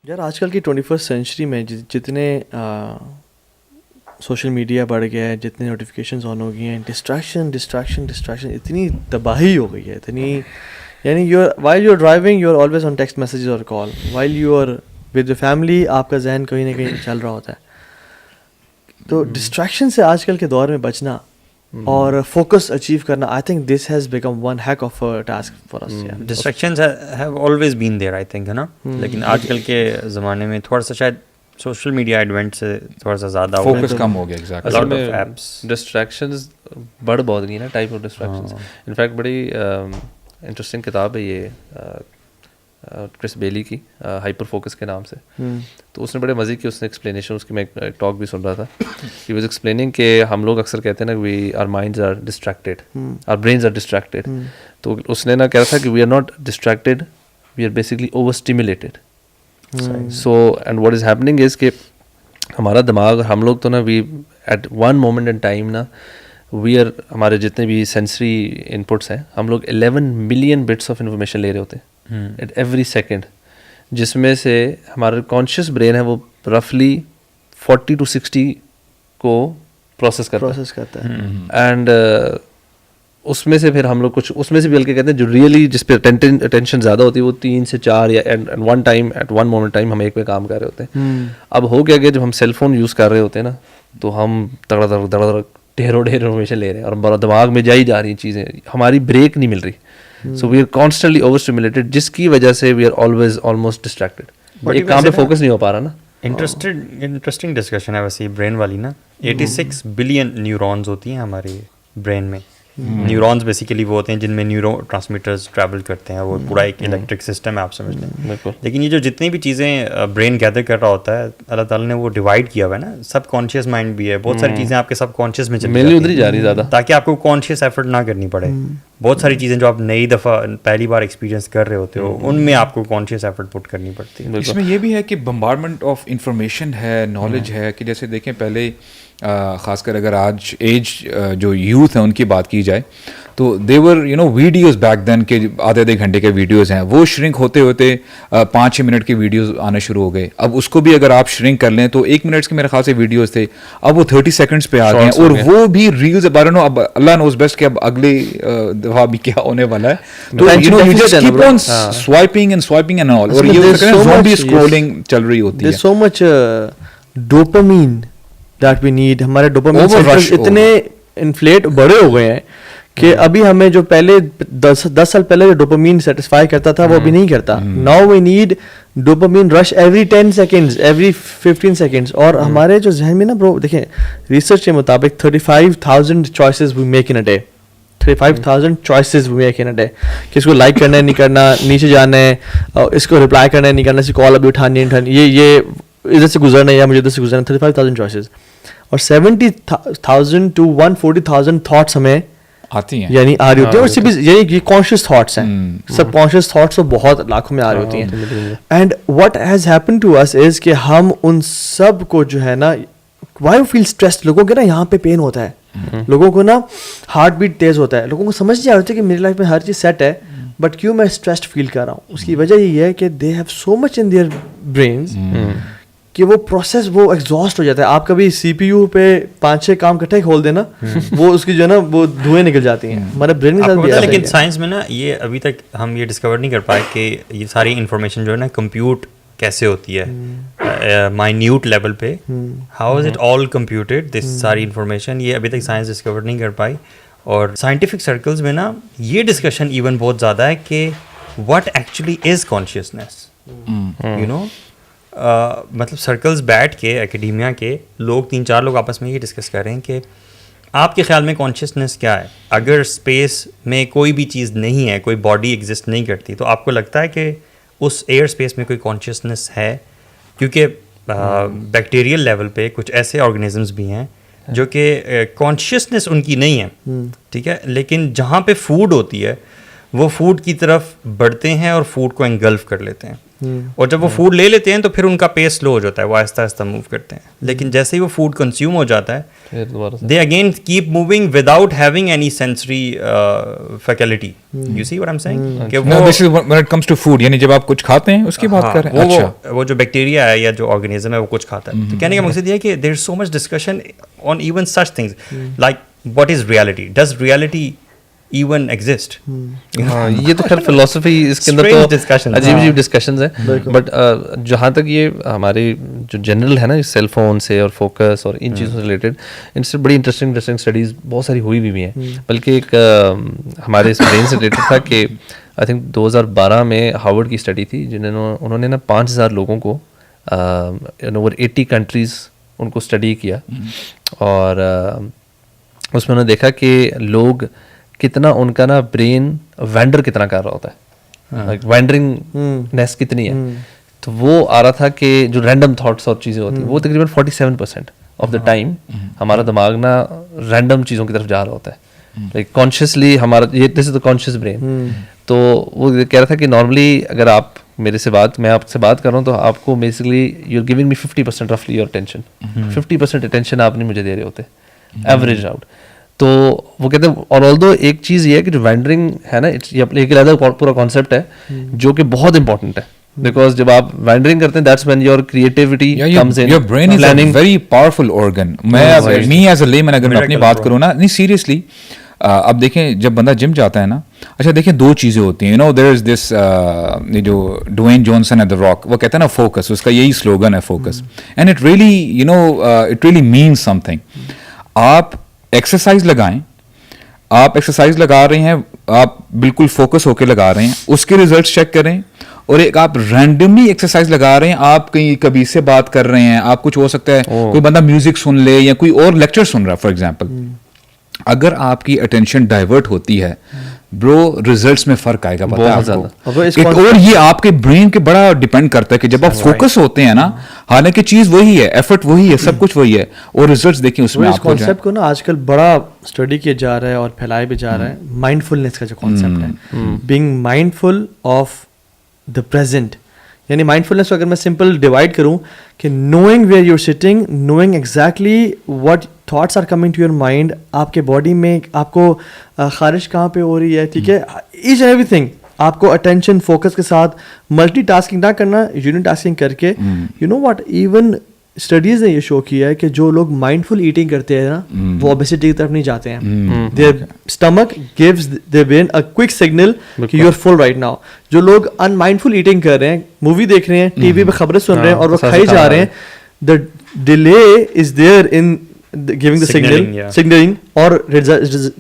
یار آج کل کی 21st سینچری میں جتنے سوشل میڈیا بڑھ گیا ہے, جتنے نوٹیفیکیشنز آن ہو گئی ہیں, ڈسٹریکشن اتنی تباہی ہو گئی ہے, اتنی یعنی while you are driving you are always on text messages اور call, while you are with the family آپ کا ذہن کہیں نہ کہیں چل رہا ہوتا ہے. تو ڈسٹریکشن سے آج کل کے دور میں بچنا اور فوکس اچیو کرنا, I think this has become one heck of task for us. Distractions have always been there I think, ہے نا, لیکن آج کل کے زمانے میں تھوڑا سا شاید سوشل میڈیا ایڈوینٹ سے تھوڑا سا زیادہ فوکس کم ہو گیا. ایگزیکٹلی ڈسٹریکشنز بڑھ بہت گئی نا, ٹائپ آف ڈسٹریکشنز. انفیکٹ بڑی انٹرسٹنگ کتاب ہے یہ کرس بیلی کی, ہائپر فوکس کے نام سے. تو اس نے بڑے مزے کی اس نے ایکسپلینیشن اس کی, میں ایک ٹاک بھی سن رہا تھا, ہی واز ایکسپلیننگ کہ ہم لوگ اکثر کہتے ہیں نا we are minds are distracted, our brains are distracted. تو اس نے نا کہہ رہا تھا کہ we are not distracted, we are basically overstimulated. So and what is happening is کہ ہمارا دماغ, ہم لوگ تو نا we at one moment in time نا وی آر, ہمارے جتنے بھی سینسری ان پٹس ہیں, ہم لوگ 11 ملین بٹس آف انفارمیشن لے رہے ہوتے ہیں ایٹ ایوری سیکنڈ, جس میں سے ہمارا کانشیس برین ہے وہ رفلی 40 to 60 کو پروسیس کرتا ہے. اینڈ اس میں سے پھر ہم لوگ کچھ اس میں سے بھی بلکہ کہتے ہیں جو ریئلی جس پہ اٹینشن زیادہ ہوتی ہے وہ 3 سے 4 یا ایٹ ون مومنٹ ٹائم ہم ایک پہ کام کر رہے ہوتے ہیں. اب ہو گیا کہ جب ہم سیل فون یوز کر رہے ہوتے ہیں نا تو ہم دڑ ڈھیروں انفارمیشن لے رہے ہیں اور دماغ میں جائی جا رہی ہیں چیزیں, ہماری بریک نہیں مل رہی. So we are constantly overstimulated, جس کی وجہ سے we are always almost distracted, ایک کام پہ فوکس نہیں ہو پا رہا نا. انٹرسٹنگ ڈسکشن ہے ویسے برین والی نا. 86 بلین نیورونز ہوتی ہیں ہمارے برین میں. نیورونز بیسیکلی وہ ہوتے ہیں جن میں نیورو ٹرانسمیٹرز ٹریول کرتے ہیں, وہ پورا ایک الیکٹرک سسٹم ہے آپ سمجھ لیں. لیکن یہ جو جتنی بھی چیزیں برین گیدر کر رہا ہوتا ہے, اللہ تعالیٰ نے وہ ڈیوائڈ کیا ہوا ہے نا, سب کانشیس مائنڈ بھی ہے, بہت ساری چیزیں آپ کے سب کانشیس میں چلی جا رہی زیادہ, تاکہ آپ کو کانشیس ایفرٹ نہ کرنی پڑے. بہت ساری چیزیں جو آپ نئی دفعہ پہلی بار ایکسپیرینس کر رہے ہوتے ہو ان میں آپ کو کانشیس ایفرٹ پٹ کرنی پڑتی ہے. اس میں یہ بھی ہے کہ بمبارڈمنٹ آف انفارمیشن ہے, نالج ہے, کہ جیسے دیکھیں پہلے خاص کر اگر آج ایج جو یوتھ ہیں ان کی بات کی جائے تو دیور ویڈیوز بیک دین کے آدھے گھنٹے کے ویڈیوز ہیں, وہ شرنک ہوتے ہوتے 5-6 منٹ کے ویڈیوز آنے شروع ہو گئے. اب اس کو بھی اگر آپ شرنک کر لیں تو 1 منٹ کے میرے خیال سے ویڈیوز تھے, اب وہ 30 سیکنڈس پہ آ گئے ہیں, اور وہ بھی ریلز بارے نو, اب اللہ نوز بیسٹ کہ اب اگلی دفعہ بھی کیا ہونے والا ہے. تو you just keep on swiping and all, اور یہ zombie scrolling چل رہی ہوتی ہے. There's so much dopamine that we need. ہمارے ڈوپامین سینٹرز اتنے انفلیٹ بڑے ہو گئے ہیں کہ ابھی ہمیں جو پہلے 10 سال پہلے جو ڈوپامین سیٹسفائی کرتا تھا وہ ابھی نہیں کرتا. Now we need dopamine rush every 10 seconds, every 15 seconds. اور ہمارے جو ذہن میں نا برو دیکھیں, ریسرچ کے مطابق 35,000 choices we make in a day. 35,000 choices we make in a day. کہ اس کو لائک کرنا ہے نہیں کرنا, نیچے جانا ہے, اس کو رپلائی کرنا ہے نہیں کرنا, اس کی کال ابھی اٹھانی ہے نہیں اٹھانی, یہ ادھر سے گزرنا ہے یا مجھے ادھر سے گزرنا ہے. 35,000 choices اور 70,000 to 140,000 تھاٹس ہمیں آتی ہیں, یعنی آ رہی ہوتی ہیں. اور یعنی یہ کانشیس تھاٹس ہیں, سب کانشیس تھاٹس تو بہت لاکھوں میں آ رہی ہوتی ہیں. And what has happen to us is کہ ہم ان سب کو جو ہے نا, وائی یو فیل اسٹریسڈ, لوگوں کے نا یہاں پہ پین ہوتا ہے, لوگوں کو نا ہارٹ بیٹ تیز ہوتا ہے, لوگوں کو سمجھ نہیں آ رہی ہے کہ میری لائف میں ہر چیز سیٹ ہے بٹ کیوں میں اسٹریسڈ فیل کر رہا ہوں. اس کی وجہ یہ ہے کہ they have so much in their brains کہ وہ پروسیس وہ ایگزاسٹ ہو جاتا ہے. آپ کبھی سی پی یو پہ 5-6 کام کٹھے کھول دینا, وہ اس کی جو ہے نا وہ دھوئیں نکل جاتی ہیں. ہمارے برین کے ساتھ بھی. لیکن سائنس میں نا یہ ابھی تک ہم یہ ڈسکور نہیں کر پائے کہ یہ ساری انفارمیشن جو ہے نا کمپیوٹ کیسے ہوتی ہے مائنیوٹ لیول پہ, how is it all computed this ساری انفارمیشن, یہ ابھی تک سائنس ڈسکور نہیں کر پائی. اور سائنٹیفک سرکلز میں نا یہ ڈسکشن ایون بہت زیادہ ہے کہ واٹ ایکچولی از کانشیسنیس. مطلب سرکلز بیٹھ کے اکیڈیمیا کے لوگ 3-4 لوگ آپس میں یہ ڈسکس کر رہے ہیں کہ آپ کے خیال میں کانشیسنیس کیا ہے. اگر اسپیس میں کوئی بھی چیز نہیں ہے, کوئی باڈی ایگزسٹ نہیں کرتی, تو آپ کو لگتا ہے کہ اس ایئر اسپیس میں کوئی کانشیسنیس ہے؟ کیونکہ بیکٹیریل لیول پہ کچھ ایسے آرگنیزمس بھی ہیں جو کہ کانشیسنیس ان کی نہیں ہے, ٹھیک ہے, لیکن جہاں پہ فوڈ ہوتی ہے وہ فوڈ کی طرف بڑھتے ہیں اور فوڈ کو انگلف کر لیتے ہیں. اور جب وہ فوڈ لے لیتے ہیں تو پھر ان کا پیس سلو ہو جاتا ہے, وہ آہستہ آہستہ موو کرتے ہیں. لیکن جیسے ہی وہ فوڈ کنزیوم ہو جاتا ہے they again keep moving without having any sensory faculty. You see what I am seeing کہ Now, this is when it comes to food, یعنی جب آپ کچھ کھاتے ہیں اس کی بات کر رہے ہیں. اچھا, وہ جو بیکٹیریا ہے یا جو آرگینزم ہے وہ کچھ کھاتا ہے. تو کہنے کا مقصد یہ ہے کہ there is so much discussion on even such things like what is reality, does reality even exist. ہاں یہ تو خیر فلسفی اس کے اندر تو عجیب عجیب ڈسکشنز ہیں. بٹ جہاں تک یہ ہمارے جو جنرل ہے نا سیل فون سے اور فوکس اور ان چیزوں سے ریلیٹڈ, ان سے بڑی انٹرسٹنگ اسٹڈیز بہت ساری ہوئی بھی ہیں. بلکہ ایک ہمارے اس برین سے ریلیٹڈ تھا کہ آئی تھنک 2012 میں ہارورڈ کی اسٹڈی تھی انہوں نے نا 5000 لوگوں کو اوور 80 کنٹریز ان کو اسٹڈی کیا, اور اس میں انہوں نے دیکھا کہ لوگ کتنا ان کا نا برین وینڈر کتنا کر رہا ہوتا ہے, وینڈرنگ نیس کتنی ہے. تو وہ آ رہا تھا کہ جو رینڈم تھاٹس اور چیزیں ہوتی ہیں وہ تقریباً 47% آف دا ٹائم ہمارا دماغ نا رینڈم چیزوں کی طرف جا رہا ہوتا ہے, لائک کانشیسلی ہمارا یہ دس از دا کانشیس برین. تو وہ کہہ رہا تھا کہ نارملی اگر آپ میں آپ سے بات کر رہا ہوں تو آپ کو basically you are giving me 50% رفلی یور اٹینشن, 50% اٹینشن آپ نہیں مجھے دے رہے ہوتے ایوریج آؤٹ. تو وہ کہتے ہیں, اور آلدو ایک چیز یہ ہے کہ جو وینڈرنگ ہے نا ایک علیحدہ پورا کانسیپٹ ہے جو کہ بہت امپورٹنٹ ہے, بیکاز جب آپ وینڈرنگ کرتے ہیں that's when your creativity comes in. your brain is a very powerful organ. میں ایز اے layman اگر میں اپنی بات کروں نا, نہیں سیریسلی, اب دیکھیں جب بندہ جم جاتا ہے نا, اچھا دیکھیں دو چیزیں ہوتی ہیں, there is this جو ڈوین جانسن ہے The Rock, وہ کہتا ہے نا فوکس, اس کا یہی سلوگن ہے focus, and it really means something. آپ ایکسرسائز لگائیں, آپ ایکسرسائز لگا رہے ہیں, آپ بالکل فوکس ہو کے لگا رہے ہیں, اس کے ریزلٹس چیک کریں, اور ایک آپ رینڈملی ایکسرسائز لگا رہے ہیں, آپ کہیں کبھی سے بات کر رہے ہیں, آپ کچھ ہو سکتا ہے کوئی بندہ میوزک سن لے یا کوئی اور لیکچر سن رہا ہے فار ایگزامپل, اگر آپ کی اٹینشن ڈائیورٹ ہوتی ہے برو ریزلٹس میں فرق آئے گا, پتہ ہے آپ کو. اور یہ آپ کے برین کے بڑا ڈیپینڈ کرتا ہے کہ جب آپ فوکس ہوتے ہیں نا, حالانکہ چیز وہی ہے, ایفرٹ وہی ہے, سب کچھ وہی ہے, اور ریزلٹس دیکھیں اس میں. اس کانسیپٹ کو نا آج کل بڑا اسٹڈی کیا جا رہا ہے اور پھیلایا بھی جا رہا ہے, مائنڈ فلنس کا جو کانسیپٹ ہے, being mindful of the present. یعنی مائنڈ فلنس کو اگر میں سمپل ڈیوائڈ کروں کہ knowing where you are sitting, knowing exactly what thoughts are coming to your mind, آپ کے باڈی میں آپ کو خارش کہاں پہ ہو رہی ہے, ٹھیک ہے, ایچ اینڈ ایوری تھنگ. آپ کو اٹینشن فوکس کے ساتھ ملٹی ٹاسکنگ نہ کرنا, یونٹ ٹاسکنگ کر کے, you know what, even studies نے یہ شو کیا ہے کہ جو لوگ مائنڈ فل ایٹنگ کرتے ہیں نا وہ اوبیسٹی کی طرف نہیں جاتے ہیں. Their stomach gives their brain a quick signal کہ you are full right now. جو لوگ ان مائنڈ فل ایٹنگ کر رہے ہیں, مووی دیکھ رہے ہیں, ٹی وی پہ خبریں سن رہے ہیں اور وہ کھائی جا رہے ہیں, the delay is there in giving the signaling or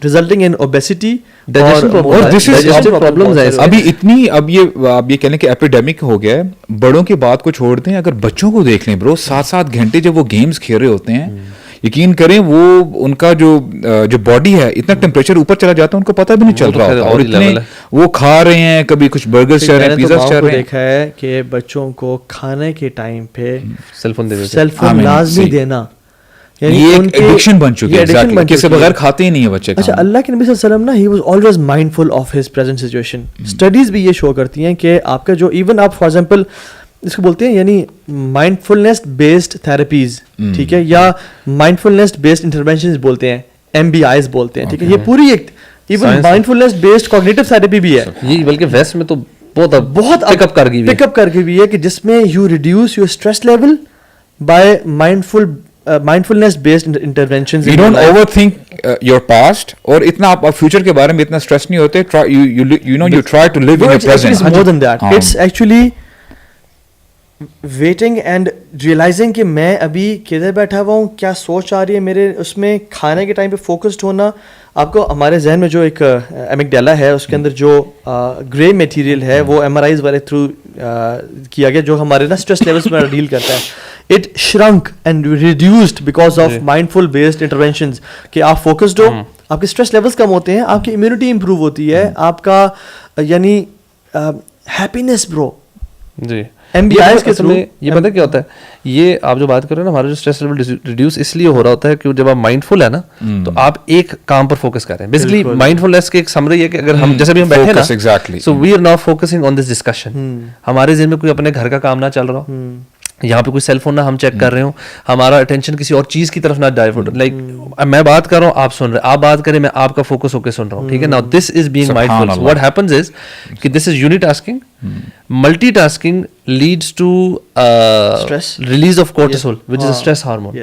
resulting in obesity اور this is problems ہے ابھی اتنی. اب یہ کہہ لیں کہ ایپیڈیمک ہو گیا ہے, بڑوں کی بات کو چھوڑ دیں, اگر بچوں کو دیکھ لیں برو, 7 گھنٹے جب وہ گیمز کھیل رہے ہوتے ہیں, یقین کریں وہ ان کا جو باڈی ہے اتنا ٹیمپریچر اوپر چلا جاتا ہے ان کو پتہ بھی نہیں چل رہا ہوتا, اور اتنے وہ کھا رہے ہیں, کبھی کچھ برگرز چل رہے ہیں, پیزاز چل رہے ہیں. دیکھا ہے کہ بچوں کو کھانے کے ٹائم پہ سیل فون لازمی دینا, یہ ایک ایڈکشن بن چکی ہے, کسی بغیر کھاتے ہی نہیں ہے بچے. اچھا, اللہ کے نبی صلی اللہ علیہ وسلم نا he was always mindful of his present situation. Studies بھی یہ شو کرتی ہیں کہ آپ کا جو ایون آپ فار ایگزامپل اس کو بولتے ہیں یعنی مائنڈ فلنس بیسڈ تھراپیز, ٹھیک ہے, یا مائنڈ فلنس بیسڈ انٹرونشنز بولتے ہیں, MBIs بولتے ہیں, ٹھیک ہے, یہ پوری ایک even mind فلنس based cognitive therapy بھی ہے. یہ بلکہ ویسٹ میں تو بہت پک اپ کر کے بھی ہے کہ جس میں you reduce your stress level by mindfulness based interventions. You don't overthink your past, اور اتنا آپ future کے بارے میں اتنا stress نہیں ہوتے. You try to live in your present. It's more than that. It's actually waiting and realizing کہ میں ابھی کدھر بیٹھا ہوا ہوں, کیا سوچ آ رہی ہے میرے اس میں, کھانے کے ٹائم پہ فوکسڈ ہونا. آپ کو ہمارے ذہن میں جو ایک ایمگڈیلا ہے اس کے اندر جو گرے میٹیریل ہے وہ MRIs والے تھرو کیا گیا جو ہمارے نا اسٹریس لیولس میں ڈیل کرتا ہے. It shrink and reduced because of mindful based interventions, کہ آپ فوکسڈ ہو, آپ کے اسٹریس لیولس کم ہوتے ہیں, آپ کی امیونٹی امپروو ہوتی ہے, آپ کا یعنی ہیپینس برو. جی MBIs کے اصل میں یہ پتہ کیا ہوتا ہے, یہ آپ جو بات کر رہے ہیں نا, ہمارا جو اسٹریس لیول ریڈیوس اس لیے ہو رہا ہوتا ہے کہ جب آپ مائنڈ فل ہے نا تو آپ ایک کام پر فوکس کر رہے ہیں. بیسکلی مائنڈ فلنس کی ایک سمری ہے کہ اگر ہم جیسے بھی ہم بیٹھے نا, so we are not focusing on this discussion, ہمارے ذہن میں کوئی اپنے گھر کا کام نہ چل رہا ہو, یہاں پہ کوئی سیل فون نہ ہم چیک کر رہے ہوں, ہمارا اٹینشن کسی اور چیز کی طرف نہ ڈائیورٹ, لائک میں بات کر رہا ہوں آپ سن رہے, آپ بات کریں میں آپ کا فوکس ہو کے سن رہا ہوں, ٹھیک ہے نا. This is being mindful. What happens is کہ this is unitasking. Multitasking leads to release of cortisol which is stress hormone.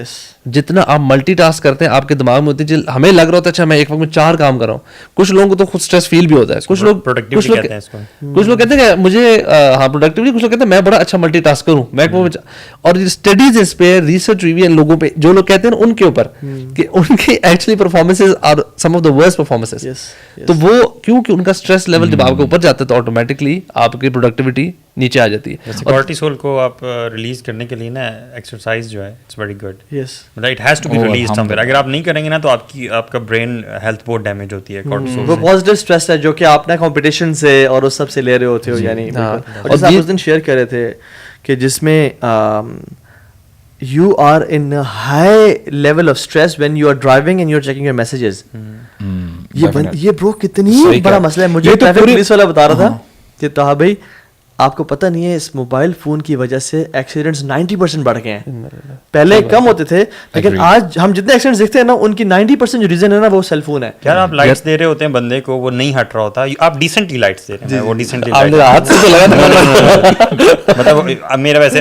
جتنا آپ ملٹی ٹاسک کرتے ہیں آپ کے دماغ میں ہوتی ہے, ہمیں لگ رہا ہوتا ہے اچھا میں ایک وقت میں 4 کام کر رہا ہوں. کچھ لوگوں کو تو خود اسٹریس فیل بھی ہوتا ہے, کچھ لوگ کہتے ہیں کہ مجھے ہاں پروڈکٹیوٹی, کچھ لوگ کہتے ہیں میں بڑا اچھا ملٹی ٹاسک کروں میں. اور اسٹڈیز اس پہ ریسرچ ہوئی ہے لوگوں پہ, جو لوگ کہتے ہیں ان کے اوپر کہ ان کی actually performances are some of the worst performances. تو وہ کیونکہ ان کا اسٹریس لیول جب آپ کے اوپر جاتا ہے تو آٹومیٹکلی آپ کی پروڈکٹیوٹی نیچے آ جاتی ہے. کورٹیسول کو آپ ریلیز کرنے کے لیے نا ایکسرسائز جو ہے اٹس ویری گڈ. مطلب it has to be released somewhere. اگر آپ نہیں کریں گے نا تو آپ کا برین ہیلتھ بہت ڈیمیج ہوتی ہے کورٹیسول سے. وہ پازیٹیو اسٹریس ہے جو کہ آپ نا کمپٹیشن سے اور اس سب سے لے رہے ہوتے ہو. یعنی اور جیسے آپ اس دن شیئر کر رہے تھے کہ جس میں you are in a high level of stress when you are driving and you're checking your messages. یہ برو کتنی بڑا مسئلہ ہے. مجھے ٹریفک پولیس والا بتا رہا تھا کہ طه بھائی آپ کو پتہ نہیں ہے اس موبائل فون کی وجہ سے ایکسیڈنٹس 90% بڑھ گئے ہیں. پہلے کم ہوتے تھے لیکن آج ہم جتنے ایکسیڈنٹس دیکھتے ہیں نا ان کی 90% جو ریزن ہے نا وہ سیل فون ہے. یار آپ لائٹس دے رہے ہوتے ہیں بندے کو, وہ نہیں ہٹ رہا ہوتا, آپ ڈیسنٹلی لائٹس دے رہے ہیں, وہ ڈیسنٹلی ہاتھ سے تو لگا. مطلب میرا ویسے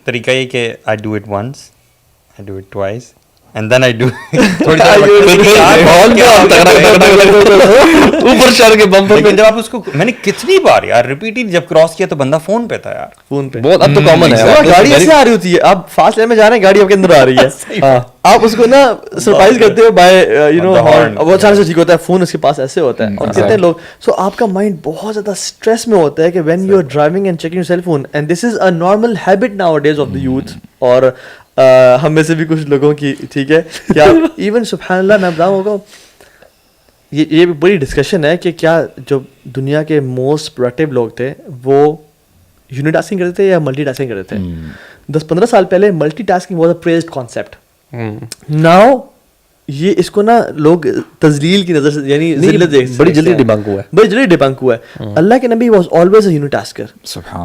طریقہ یہ کہ I do it once, I do it twice and then I do تھوڑی اوپر چڑھ کے بمپر پہ. جب آپ اس کو میں نے کتنی بار یار ریپیٹڈ جب کراس کیا تو بندہ فون پہ تھا یار, فون پہ بہت اب تو کامن ہے. گاڑی ایسے آ رہی ہوتی ہے, آپ فاسٹ لین میں جا رہے ہیں گاڑی آپ کے اندر آ رہی ہے, آپ اس کو نا سرپرائز کرتے ہو بائی یو نو وہ اچانک سے ٹھیک ہوتا ہے, فون اس کے پاس ایسے ہوتا ہے. اور کتنے لوگ سو آپ کا مائنڈ بہت زیادہ اسٹریس میں ہوتا ہے کہ when you are driving and checking your cell phone, and this is a normal habit nowadays of the youth. اور ہم میں سے بھی کچھ لوگوں کی, ٹھیک ہے, کیا ایون سبحان اللہ میں بتاؤں ہوگا یہ بڑی ڈسکشن ہے کہ کیا جو دنیا کے موسٹ پروڈکٹیو لوگ تھے وہ یونی ٹاسکنگ کرتے تھے یا ملٹی ٹاسکنگ کرتے تھے. 10-15 سال پہلے multi tasking was a praised concept. Now یہ اس کو نا لوگ تذلیل کی نظر سے یعنی ذلت بڑی جلدی ڈیبنک ہوا ہے. اللہ کے نبی واز آلویز اے یونی ٹاسکر.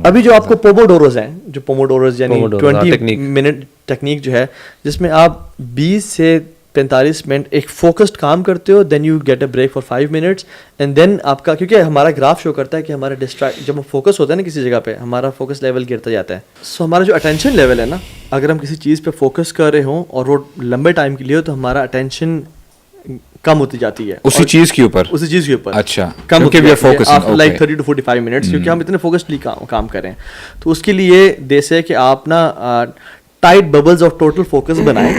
ابھی جو آپ کو پوموڈوروز ہیں, جو پوموڈوروز یعنی 20 منٹ ٹیکنیک جو ہے جس میں آپ 20 سے 45 منٹ ایک فوکسڈ کام کرتے ہو, then you get a break for 5 minutes and then آپ کا, کیونکہ ہمارا گراف شو کرتا ہے کہ ہمارا جب ہم فوکس ہوتا ہے نا کسی جگہ پہ ہمارا فوکس لیول گرتا جاتا ہے. سو ہمارا جو اٹینشن لیول ہے نا, اگر ہم کسی چیز پہ فوکس کر رہے ہوں اور وہ لمبے ٹائم کے لیے ہو تو ہمارا اٹینشن کم ہوتی جاتی ہے اسی چیز کے اوپر. اچھا کم ہوتی ہے لائک 30 to 45 منٹس, کیونکہ ہم اتنے فوکسڈلی کام کریں. تو اس کے لیے جیسے کہ آپ نا tight bubbles of total focus بنائیں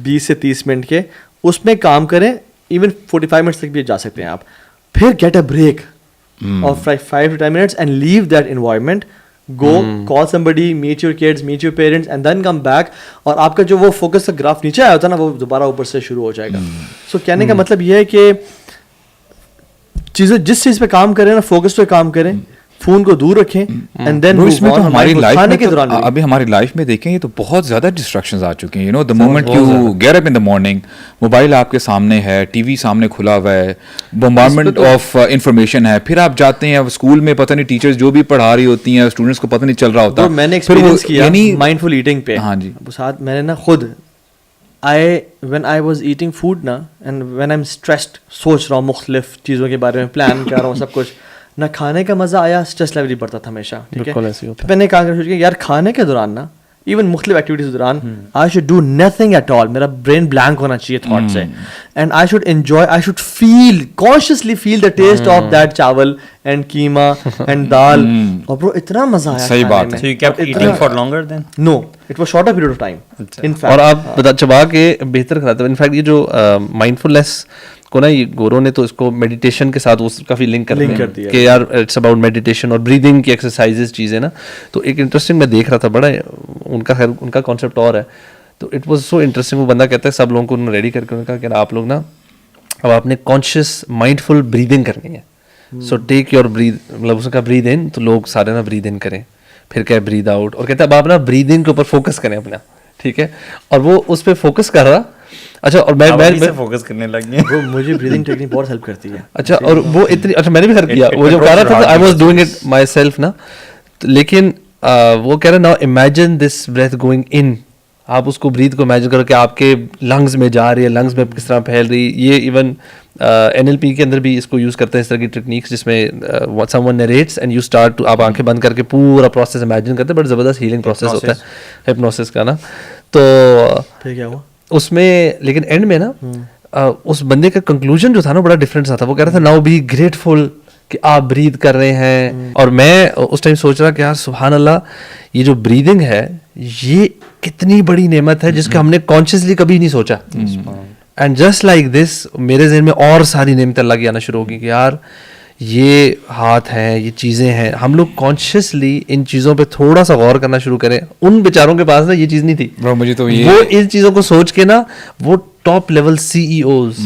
20 سے 30 منٹ کے, اس میں کام کریں, ایون 45 منٹس تک بھی جا سکتے ہیں آپ. پھر get a break of 5 to 10 minutes and leave that environment, go call somebody, meet your kids, meet your parents and then come back, اور آپ کا جو وہ فوکس کا گراف نیچے آیا ہوتا ہے نا وہ دوبارہ اوپر سے شروع ہو جائے گا. سو کہنے کا مطلب یہ ہے کہ چیزیں جس چیز پہ کام کریں نا فوکس پہ کام کریں, فون کو دور رکھیں اینڈ دین اس میں تو ہماری لائف میں ابھی ہماری لائف میں دیکھیں یہ تو بہت زیادہ ڈسٹریکشنز آ چکی ہیں. You know the moment you get up in the morning, mobile آپ کے سامنے ہے, ٹی وی سامنے کھلا ہوا ہے, بمبارمنٹ آف انفارمیشن ہے. پھر آپ جاتے ہیں اسکول میں, پتہ نہیں ٹیچرز جو بھی پڑھا رہی ہوتی ہیں اسٹوڈنٹس کو پتہ نہیں چل رہا ہوتا. میں نے ایکسپیرینس کیا مائنڈفل ایٹنگ پہ. ہاں جی, ساتھ میں نے نا خود when I was eating food نا and when I'm stressed, سوچ رہا ہوں مختلف چیزوں کے بارے میں, پلان کر رہا ہوں سب کچھ, نہ کھانے کا مزہ آیا, اسٹریس لیول ہی بڑھتا تھا ہمیشہ. ٹھیک ہے, میں نے کہا کہ یار کھانے کے دوران نا ایون مختلف ایکٹیویٹیز کے دوران I should do nothing at all, میرا برین بلینک ہونا چاہیے تھاٹ سے, and I should enjoy, I should feel consciously feel the taste of that chawal and keema and dal. اور برو اتنا مزہ آیا. صحیح بات ہے. So you kept eating for longer then? No, it was shorter period of time. In fact, اور آپ چبا کے بہتر کراتے ہیں. انفیکٹ یہ جو مائنڈفلنس کو نا یہ گورو نے تو اس کو میڈیٹیشن کے ساتھ کافی لنک کر دیا کہ یار اٹس اباؤٹ میڈیٹیشن اور بریدنگ کی ایکسرسائزز چیزیں نا. تو ایک انٹرسٹنگ میں دیکھ رہا تھا, بڑا ان کا کانسیپٹ اور ہے, تو اٹ واز سو انٹرسٹنگ. وہ بندہ کہتا ہے سب لوگوں کو انہوں نے ریڈی کر کے انہوں نے کہا کہ آپ لوگ نا اب آپ نے کانشیس مائنڈفل بریدنگ کرنی ہے. سو ٹیک یور بریتھ, مطلب اس کا برید ان, تو لوگ سارے نا برید ان کریں, پھر کہے برید آؤٹ, اور کہتا ہے اب آپ نا بریدنگ کے اوپر فوکس کریں اپنا, ٹھیک ہے, اور وہ اس پہ فوکس کر رہا. اچھا, اور میں فوکس کرنے لگ گئے. وہ مجھے بریدنگ ٹیکنیک بہت ہیلپ کرتی ہے. اچھا, اور وہ اتنی, اچھا میں نے بھی خیر کیا, وہ جب کہہ رہا تھا I was doing it myself نا, لیکن وہ کہہ رہا نا imagine this breath going in, آپ اس کو بریتھ کو امیجن کرو کہ آپ کے لنگز میں جا رہی ہے, لنگز میں کس طرح پھیل رہی. یہ ایون NLP کے اندر بھی اس کو یوز کرتے ہیں, اس طرح کی ٹیکنیکس جس میں someone narrates and you start to, آپ آنکھیں بند کر کے پورا پروسیس امیجن کرتے ہیں, بٹ زبردست ہیلنگ پروسیس ہوتا ہے ہپنوسس کا نا. تو پھر کیا ہوا اس میں, لیکن اینڈ میں نا اس بندے کا کنکلوژن جو تھا نا بڑا ڈفرینٹ سا تھا. وہ کہہ رہا تھا ناؤ بی گریٹفل کہ آپ بریتھ کر رہے ہیں. اور میں اس ٹائم سوچ رہا کہ یار سبحان اللہ, یہ جو بریدنگ ہے یہ کتنی بڑی نعمت ہے جس کا ہم نے کانشیسلی کبھی نہیں سوچا. اینڈ جسٹ لائک دس میرے ذہن میں اور ساری نعمتیں اللہ کی آنا شروع ہو گئی کہ یار یہ ہاتھ ہیں, یہ چیزیں ہیں. ہم لوگ کانشیسلی ان چیزوں پہ تھوڑا سا غور کرنا شروع کریں. ان بیچاروں کے پاس نا یہ چیز نہیں تھی, مجھے تو وہ ان چیزوں کو سوچ کے نا وہ top level CEOs,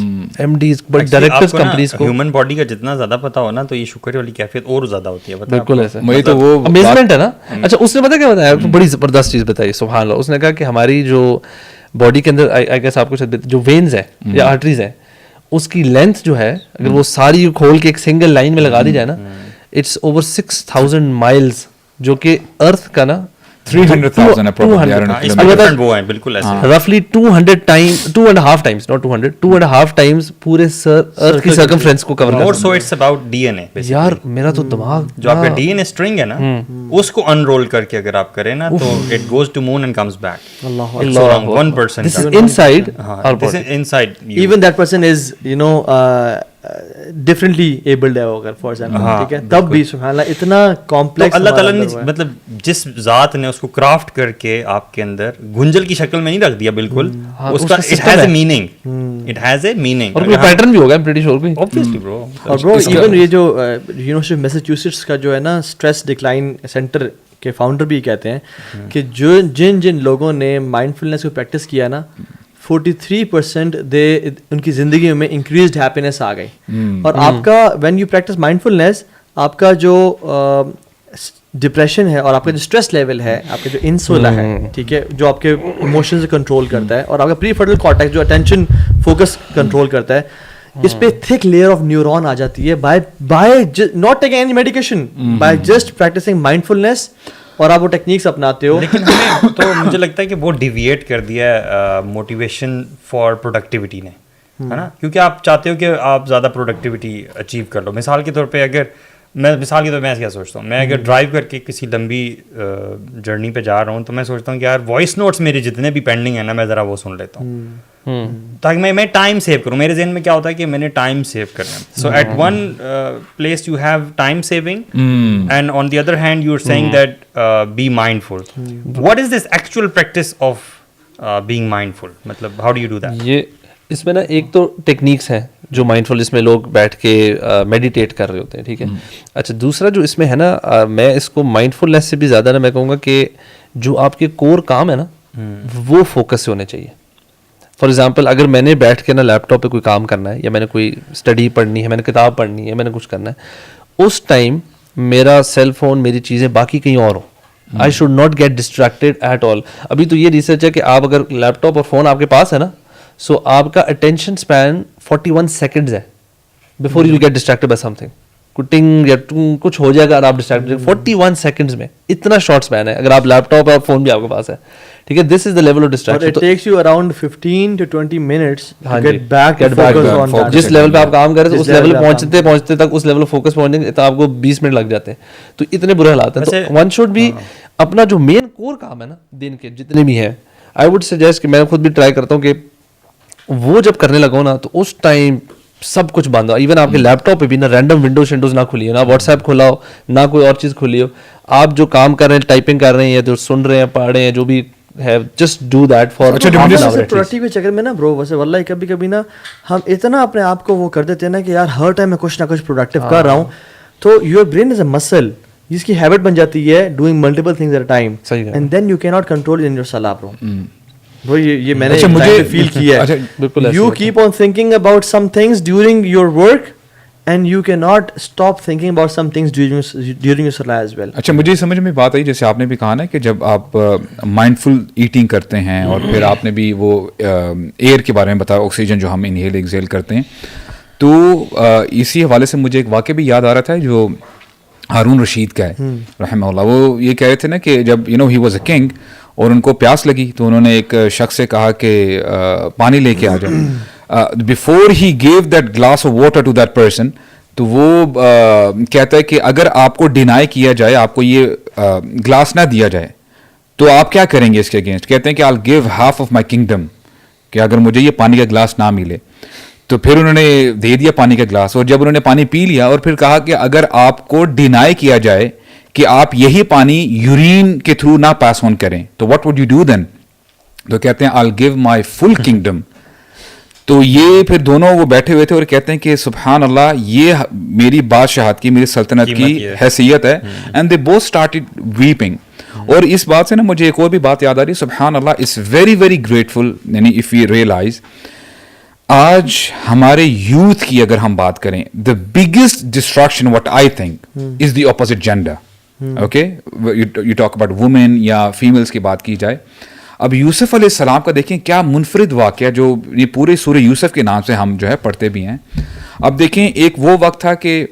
MDs, but directors companies کو ہیومن باڈی کا جتنا زیادہ پتہ ہو نا تو یہ شکر والی کیفیت اور زیادہ ہوتی ہے. بالکل ایسا, مجھے تو وہ امیزمنٹ ہے نا. اچھا, اس نے پتا کیا بتایا, بڑی زبردست چیز بتائی سبحان اللہ. اس نے کہا کہ ہماری جو باڈی کے اندر آئی گیس آپ کو جو وینز ہے یا آرٹریز ہے, اس کی لینتھ جو ہے اگر وہ ساری کھول کے ایک سنگل لائن میں لگا دی جائے نا, اٹس اوور 6000 مائلز, جو کہ ارتھ کا نا 300,000 رفلی 2.5 times پورے ارتھ کی سرکمفرنس کو کور اور سو اٹس اباؤٹ DNA. یار میرا تو دماغ جو آپ کا DNA اسٹرنگ ہے نا, اس کو انرول کر کے اگر آپ کریں نا تو it goes to moon and comes back. Allah 1% this is inside اور inside even that person is differently abled ہے اگر فار ایگزامپل, ٹھیک ہے, تب بھی سبحان اللہ اتنا کمپلیکس اللہ تعالیٰ نے مطلب جس ذات نے اس کو کرافٹ کر کے آپ کے اندر گنجل کی شکل میں نہیں رکھ دیا بالکل, اس کا it has a meaning, it has a meaning, اور کوئی پیٹرن بھی ہوگا I'm pretty sure. obviously bro. اور برو ایون یہ جو یونیورسٹی آف میساچیوسٹس کا جو ہے نا اسٹریس ڈکلائن سینٹر کے فاؤنڈر بھی کہتے ہیں کہ جو جن لوگوں نے مائنڈ فلنس کو پریکٹس کیا نا 43% ان کی زندگی میں انکریزڈ ہیپینس آ گئی. اور آپ کا وین یو پریکٹس مائنڈ فلنس, آپ کا جو ڈپریشن ہے اور آپ کا جو اسٹریس لیول ہے, آپ کا جو انسولا ہے, ٹھیک ہے, جو آپ کے ایموشنز کنٹرول کرتا ہے, اور آپ کا پری فرٹل کارٹیکس جو اٹینشن فوکس کنٹرول کرتا ہے, اس پہ تھک لیئر آف نیورون آ جاتی ہے by not taking any medication, by just practising mindfulness, اور آپ وہ ٹیکنیکس اپناتے ہو. لیکن ہمیں تو مجھے لگتا ہے کہ وہ ڈیویٹ کر دیا ہے موٹیویشن فار پروڈکٹیوٹی نے, ہے نا, کیونکہ آپ چاہتے ہو کہ آپ زیادہ پروڈکٹیوٹی اچیو کر لو. مثال کے طور پہ اگر میں کیا سوچتا ہوں, میں اگر ڈرائیو کر کے کسی لمبی جرنی پہ جا رہا ہوں تو میں سوچتا ہوں کہ یار وائس نوٹس میرے جتنے بھی پینڈنگ ہیں نا میں ذرا وہ سن لیتا ہوں تاکہ میں ٹائم سیو کروں. میرے ذہن میں کیا ہوتا ہے کہ میں نے ٹائم سیو کرنا ہے. So at one place you have time saving and on the other hand you are seeing that be mindful. What is this actual practice of being mindful, مطلب how do you do that? یہ اس میں نا ایک تو techniques ہیں جو mind فل, جس میں لوگ بیٹھ کے میڈیٹیٹ کر رہے ہوتے ہیں, ٹھیک ہے. اچھا, دوسرا جو اس میں ہے نا, میں اس کو مائنڈ فلنس سے بھی زیادہ نا میں کہوں گا کہ جو آپ کے کور کام ہے نا وہ فوکس سے ہونے چاہیے. فار ایگزامپل اگر میں نے بیٹھ کے نا لیپ ٹاپ پہ کوئی کام کرنا ہے, یا میں نے کوئی اسٹڈی پڑھنی ہے, میں نے کتاب پڑھنی ہے, میں نے کچھ کرنا ہے, اس ٹائم میرا سیل فون, میری چیزیں باقی کہیں اور ہوں. I should not get distracted at all. ابھی تو یہ ریسرچ ہے کہ آپ اگر لیپ ٹاپ اور فون آپ کے پاس ہے نا, سو آپ کا اٹینشن اسپین 41 سیکنڈز ہے before you get distracted by something. کٹنگ یا کچھ ہو جائے گا اور آپ ڈسٹریکٹ 41 سیکنڈز میں, اتنا شارٹ اسپین ہے اگر آپ لیپ ٹاپ اور فون بھی آپ کے پاس ہے, ٹھیک ہے. This is the level of distraction. It takes you around 15 to 20 minutes to get back to focus on that. جس لیول پہ آپ کام کر رہے ہیں اس لیول پہ پہنچتے تک اس لیول فوکس پہنچنے کے تو آپ کو 20 منٹ لگ جاتے ہیں. تو اتنے برے حالات ہیں. تو ون شوڈ بھی اپنا جو مین کور کام ہے نا دن کے جتنے بھی ہیں, آئی وڈ سجیسٹ کہ میں خود بھی ٹرائی کرتا ہوں کہ وہ جب کرنے لگا نا تو اس ٹائم سب کچھ بند ہو. ایون آپ کے لیپ ٹاپ پہ بھی نا رینڈم ونڈوز نہ کھلی ہو, نہ واٹس ایپ کھلا ہو, نہ کوئی اور چیز کھلی ہو. آپ جو کام کر رہے ہیں, ٹائپنگ کر رہے ہیں یا جو سن رہے ہیں, پڑھ رہے ہیں, جو بھی ہے, just do that for productive کے چکر میں نا برو. ویسے واللہ کبھی کبھی نا ہم اتنا اپنے آپ کو وہ کر دیتے ہیں نا کہ یار ہر ٹائم میں کچھ نہ کچھ پروڈکٹیو کر رہا ہوں, تو یور برین از اے مسل جس کی ہیبٹ بن جاتی ہے doing multiple things at a time, and then you کی ناٹ کنٹرول ان یور سلا برو. یہ میں نے فیل کیا ہے. You keep on thinking about some things during your work and you cannot stop thinking about some things during your salah as well. اچھا مجھے سمجھ میں بات آئی جیسے آپ نے بھی کہا نا کہ جب آپ مائنڈفل ایٹنگ کرتے ہیں اور پھر آپ نے بھی وہ ایئر کے بارے میں بتایا, آکسیجن جو ہم انہیل ایکزیل کرتے ہیں, تو اسی حوالے سے مجھے ایک واقعہ بھی یاد آ رہا تھا جو ہارون رشید کا ہے رحمہ اللہ. وہ یہ کہہ رہے تھے نا کہ جب ہی واز اے کنگ اور ان کو پیاس لگی تو انہوں نے ایک شخص سے کہا کہ پانی لے کے آ جاؤ. Before he give that glass of water to that person, تو وہ کہتا ہے کہ اگر آپ کو ڈینائی کیا جائے, آپ کو یہ گلاس نہ دیا جائے, تو آپ کیا کریں گے اس کے اگینسٹ؟ کہتے ہیں کہ I'll give half of my kingdom, کہ اگر مجھے یہ پانی کا گلاس نہ ملے. تو پھر انہوں نے دے دیا پانی کا گلاس, اور جب انہوں نے پانی پی لیا اور پھر کہا کہ اگر آپ کو ڈینائی کیا جائے کہ آپ یہی پانی یورین کے تھرو نہ پاس آن کریں, تو what would you do then؟ تو کہتے ہیں I'll give my full kingdom. تو یہ پھر دونوں وہ بیٹھے ہوئے تھے اور کہتے ہیں کہ سبحان اللہ, یہ میری بادشاہت کی, میری سلطنت کی حیثیت ہے. And they both started vaping. اور اس بات سے نا مجھے ایک اور بھی بات یاد آ رہی ہے, سبحان اللہ, اٹس ویری ویری گریٹفل, یعنی اف یو ریئلائز آج ہمارے یوتھ کی اگر ہم بات کریں, the biggest distraction what I think is the opposite gender. Okay, you talk about women یا فیمیلس کی بات کی جائے. اب یوسف علیہ السلام کا دیکھیں کیا منفرد واقعہ, جو یہ پورے سورہ یوسف کے نام سے ہم جو ہے پڑھتے بھی ہیں. اب دیکھیں ایک وہ وقت تھا کہ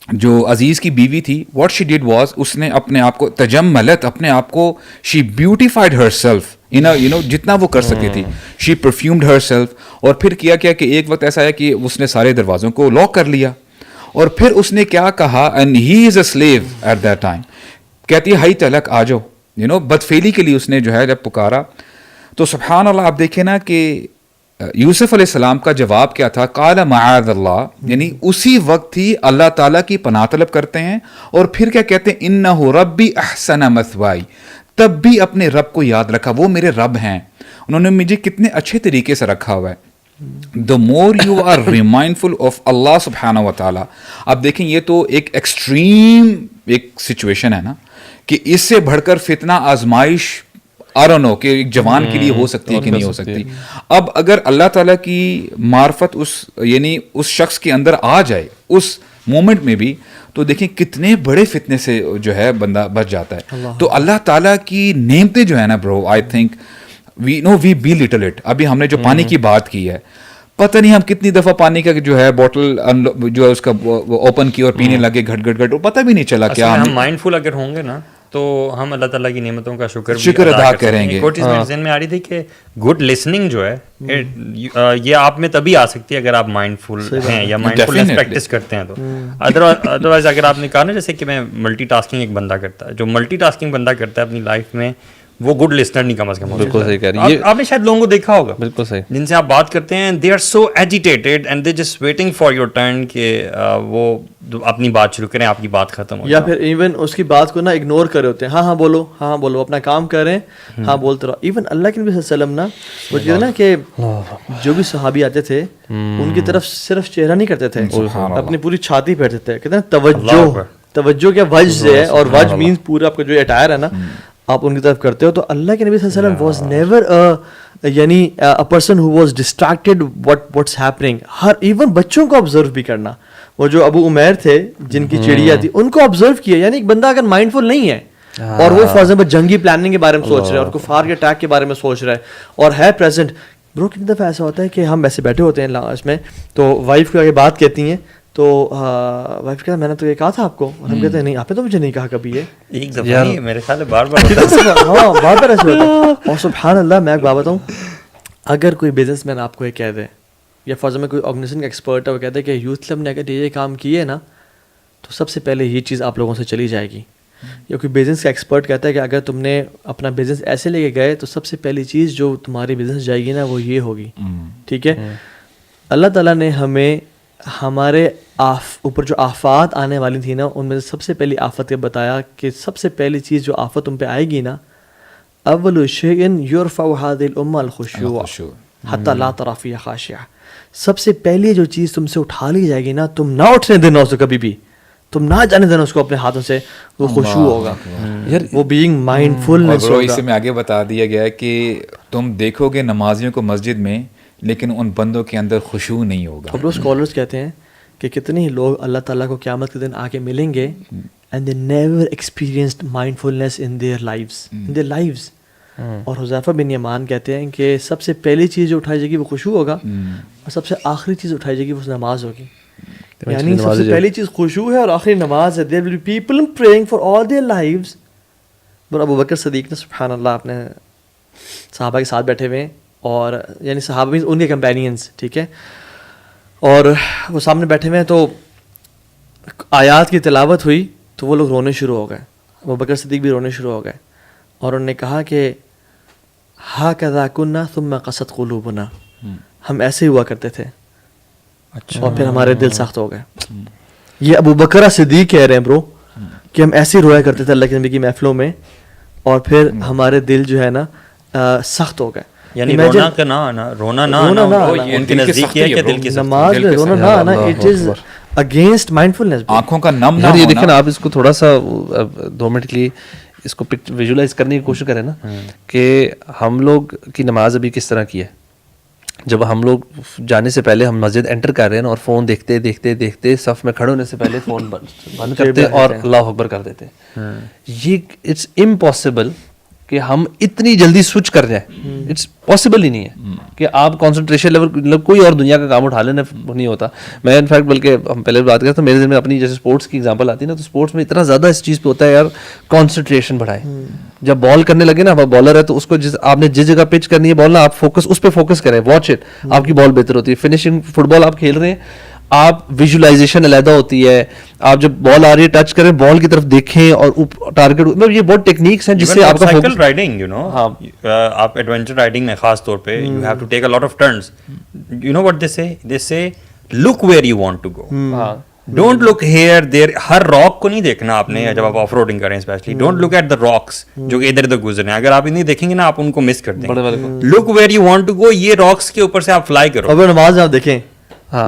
جو عزیز کی بیوی تھی, واٹ شی ڈیڈ واز, اس نے اپنے آپ کو تجملت, اپنے آپ کو شی بیوٹیفائڈ ہر سیلف جتنا وہ کر سکتی تھی, شی پرفیومڈ ہر سیلف. اور پھر کیا کہ ایک وقت ایسا ہے کہ اس نے سارے دروازوں کو لاک کر لیا, اور پھر اس نے کیا کہا, and he is a slave at that time, کہتی ہے ہائی تلک آ جاؤ, بدفعلی کے لیے اس نے جو ہے جب پکارا. تو سبحان اللہ آپ دیکھیں نا کہ یوسف علیہ السلام کا جواب کیا تھا, قال معاذ اللہ, یعنی اسی وقت ہی اللہ تعالیٰ کی پناہ طلب کرتے ہیں. اور پھر کیا کہتے ہیں, انہ ربی احسن مثوائی, تب بھی اپنے رب کو یاد رکھا, وہ میرے رب ہیں, انہوں نے مجھے کتنے اچھے طریقے سے رکھا ہوا ہے. دا more you are ریمائنڈفل of Allah سبحانہ و تعالیٰ. اب دیکھیں یہ تو ایک ایکسٹریم ایک سچویشن ہے نا, کہ اس سے بڑھ کر فتنہ آزمائش I don't know کہ ایک جوان کے لیے ہو سکتی ہے کہ نہیں ہو سکتی. اب اگر اللہ تعالیٰ کی معرفت یعنی اس شخص کے اندر آ جائے اس مومنٹ میں بھی, تو دیکھیں کتنے بڑے فتنے سے جو ہے بندہ بچ جاتا ہے. تو اللہ تعالیٰ کی نعمتیں جو ہے نا bro, I think we belittle it. ابھی ہم نے جو پانی کی بات کی ہے, پتہ نہیں ہم کتنی دفعہ پانی کا جو ہے بوٹل جو ہے اس کا اوپن کی اور پینے لگے گھٹ گھٹ گھٹ, پتہ بھی نہیں چلا کیا. ہم مائنڈ فل اگر ہوں گے نا تو ہم اللہ تعالیٰ کی نعمتوں کا شکر ادا کریں گے. ایک اور چیز میرے ذہن میں آ رہی تھی کہ گڈ لسننگ جو ہے یہ آپ میں تبھی آ سکتی ہے اگر آپ مائنڈ فل ہیں یا مائنڈ فلنس پریکٹس کرتے ہیں. تو ادروائز اگر آپ نے کہا نا جیسے کہ میں ملٹی ٹاسکنگ ایک بندہ کرتا ہے, جو ملٹی ٹاسکنگ بندہ کرتا ہے اپنی لائف میں, وہ گڈ لسنر نہیں کم از کم. بالکل صحیح کہہ رہی ہے. آپ نے شاید لوگوں کو دیکھا ہوگا بالکل صحیح, جن سے آپ بات کرتے ہیں, they are so agitated and they just waiting for your turn کہ وہ اپنی بات شروع کریں, آپ کی بات ختم ہو, یا پھر ایون اس کی بات کو نا اگنور کر رہے ہوتے ہیں. ہاں بولو, ہاں بولو, اپنا کام کر رہے ہیں, ہاں بولتے رہو. ایون اللہ کے نبی صلی اللہ علیہ وسلم نا وہ کہتے ہیں نا کہ جو بھی صحابی آتے تھے ان کی طرف صرف چہرہ نہیں کرتے تھے, اپنی پوری چھاتی پھیرتے تھے. کہتے ہیں توجہ کیا وجہ سے ہے, اور وجہ مینس پورا آپ کا جو اٹائر ہے نا آپ ان کی طرف کرتے ہو. تو اللہ کے نبی صلی اللہ علیہ وسلم واز نیور یعنی a person who was distracted what's happening. Hare even بچوں کو آبزرو بھی کرنا, وہ جو ابو عمیر تھے جن کی چڑیا تھی ان کو آبزرو کیا. یعنی ایک بندہ اگر مائنڈ فل نہیں ہے اور وہ فار ایگزامپل جنگی پلاننگ کے بارے میں سوچ رہا ہے اور کفار کے اٹیک کے بارے میں سوچ رہا ہے اور ہے پریزنٹ, برو کتنی دفعہ ایسا ہوتا ہے کہ ہم ایسے بیٹھے ہوتے ہیں لاسٹ میں, تو وائف کو آگے بات کہتی ہیں, تو وائف کہتا میں نے تو یہ کہا تھا آپ کو, اور ہم کہتے ہیں نہیں آپ نے تو مجھے نہیں کہا کبھی. یہ ایک دفعہ میرے خیال ہے بار بار ہاں بار بار ایسے ہوتا ہے. اور سبحان اللہ میں ایک بات بتاؤں, اگر کوئی بزنس مین آپ کو یہ کہہ دے یا فار ایگزامپل کوئی آرگنائزیشن کا ایکسپرٹ ہے وہ کہتے ہیں کہ یوتھ کلب نے اگر یہ کام کیے نا تو سب سے پہلے یہ چیز آپ لوگوں سے چلی جائے گی. یا کوئی بزنس کا ایکسپرٹ کہتا ہے کہ اگر تم نے اپنا بزنس ایسے لے کے گئے تو سب سے پہلی چیز جو تمہاری بزنس جائے گی نا وہ یہ ہوگی. ٹھیک ہے, اللہ تعالیٰ نے ہمیں ہمارے اوپر جو آفات آنے والی تھی نا ان میں سے سب سے پہلی آفت یہ بتایا کہ سب سے پہلی چیز جو آفت تم پہ آئے گی نا, اول شیء یرفع هذه الامه الخشوع حتی لا تری فیها خاشعہ. سب سے پہلی جو چیز تم سے اٹھا لی جائے گی نا, تم نہ اٹھنے دینا اسے کبھی بھی, تم نہ جانے دینا اس کو اپنے ہاتھوں سے, وہ خشوع ہوگا, وہ بینگ مائنڈ فلنس ہوگا. اس میں آگے بتا دیا گیا ہے کہ تم دیکھو گے نمازیوں کو مسجد میں لیکن ان بندوں کے اندر خشوع نہیں ہوگا. اب لوگ اسکالرس کہتے ہیں کہ کتنے ہی لوگ اللہ تعالیٰ کو قیامت کے دن آ کے ملیں گے and they never experienced mindfulness in their lives. اور حذیفہ بن یمان کہتے ہیں کہ سب سے پہلی چیز جو اٹھائی جائے گی وہ خشوع ہوگا, اور سب سے آخری چیز اٹھائی جائے گی وہ نماز ہوگی. یعنی سب سے پہلی چیز خشوع ہے اور آخری نماز ہے. There will be people praying for all their lives. اور ابو بکر صدیق نے سبحان اللہ اپنے صحابہ کے ساتھ بیٹھے ہوئے ہیں, اور یعنی صحابہ ان کے کمپینینس, ٹھیک ہے, اور وہ سامنے بیٹھے ہوئے ہیں, تو آیات کی تلاوت ہوئی تو وہ لوگ رونے شروع ہو گئے. ابو بکر صدیق بھی رونے شروع ہو گئے, اور انہوں نے کہا کہ ہاکذا کنا ثم قست قلوبنا, ہم ایسے ہی ہوا کرتے تھے اور پھر ہمارے دل سخت ہو گئے. یہ ابو بکر صدیق کہہ رہے ہیں برو کہ ہم ایسے ہی رویا کرتے تھے اللہ کے نبی کی محفلوں میں, اور پھر ہمارے دل جو ہے نا سخت ہو گئے. یعنی رونا کا نہ آنا, رونا نہ آنا ان کے نزدیک یہ ہے کہ دل کی نماز میں رونا نہ آنا, اٹ از اگینسٹ مائنڈفلنس. آنکھوں کا نم نہ یہ ہونا. دیکھیں نا, آپ اس کو تھوڑا سا 2 منٹ کے لیے اس کو ویژولائز کرنے کی کوشش کریں نا, کہ ہم لوگ کی نماز ابھی کس طرح کی ہے. جب ہم لوگ جانے سے پہلے ہم مسجد انٹر کر رہے ہیں اور فون دیکھتے دیکھتے دیکھتے صف میں کھڑے ہونے سے پہلے فون بند کرتے اور اللہ اکبر کر دیتے. یہ اٹس امپاسبل کہ ہم اتنی جلدی سوئچ کر جائیں. اٹس پاسبل ہی نہیں ہے کہ آپ کانسنٹریشن لیول, مطلب کوئی اور دنیا کا کام اٹھا لینا نہیں ہوتا. میں انفیکٹ بلکہ ہم پہلے بات کرتے ہیں, میرے ذہن میں اپنی جیسے اسپورٹس کی ایگزامپل آتی ہے نا, تو اسپورٹس میں اتنا زیادہ اس چیز پہ ہوتا ہے یار, کانسنٹریشن بڑھائیں. جب بال کرنے لگے نا, بالر ہے تو اس کو آپ نے جس جگہ پچ کرنی ہے بال نا, آپ فوکس اس پہ فوکس کریں, واچ اٹ, آپ کی بال بہتر ہوتی ہے. فنشنگ فٹ بال آپ کھیل رہے ہیں, آپ ویژولائزیشن علیحدہ ہوتی ہے. آپ جب بال آ رہی ہے ٹچ کریں, بال کی طرف دیکھیں اور ٹارگیٹ, مطلب یہ بہت ٹیکنیکس ہیں جس سے آپ کا سائیکل رائڈنگ, یو نو, آپ ایڈونچر رائڈنگ میں خاص طور پہ you have to take a lot of turns. You know what they say look where you want to go, don't look here there. ہر راک کو نہیں دیکھنا آپ نے جب آپ آف روڈنگ کریں especially. Don't look at the rocks جو کہ ادھر ادھر گزرے ہیں. اگر آپ انہیں دیکھیں گے نا, آپ ان کو مس کر دیں گے. Look where you want to go, یہ راکس کے اوپر سے آپ فلائی کرو. اب نماز آپ دیکھیں,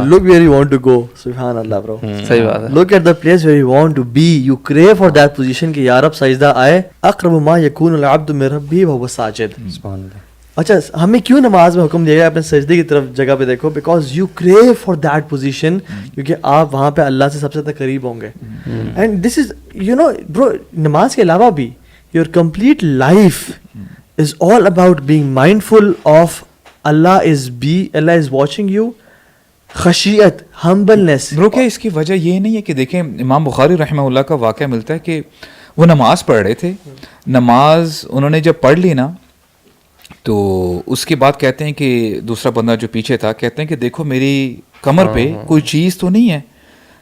look where you want to go. سبحان اللہ bro. صحیح بات ہے. look at the place where you want to be. you crave for that position کہ یا رب سجدہ آئے. اقرب ما یکون العبد من ربہ وهو ساجد. سبحان اللہ. اچھا, ہمیں کیوں نماز میں حکم دیا گیا اپنے سجدے کی طرف جگہ پہ دیکھو, because you crew for that position, کیونکہ آپ وہاں پہ اللہ سے سب سے زیادہ قریب ہوں گے. And this is you know برو, نماز کے علاوہ بھی your complete life is all about being mindful of Allah is watching you. خشیت, ہمبلنس. برو کیا اس کی وجہ یہ نہیں ہے کہ دیکھیں امام بخاری رحمہ اللہ کا واقعہ ملتا ہے کہ وہ نماز پڑھ رہے تھے, نماز انہوں نے جب پڑھ لی نا, تو اس کے بعد کہتے ہیں کہ دوسرا بندہ جو پیچھے تھا کہتے ہیں کہ دیکھو میری کمر پہ کوئی چیز تو نہیں ہے,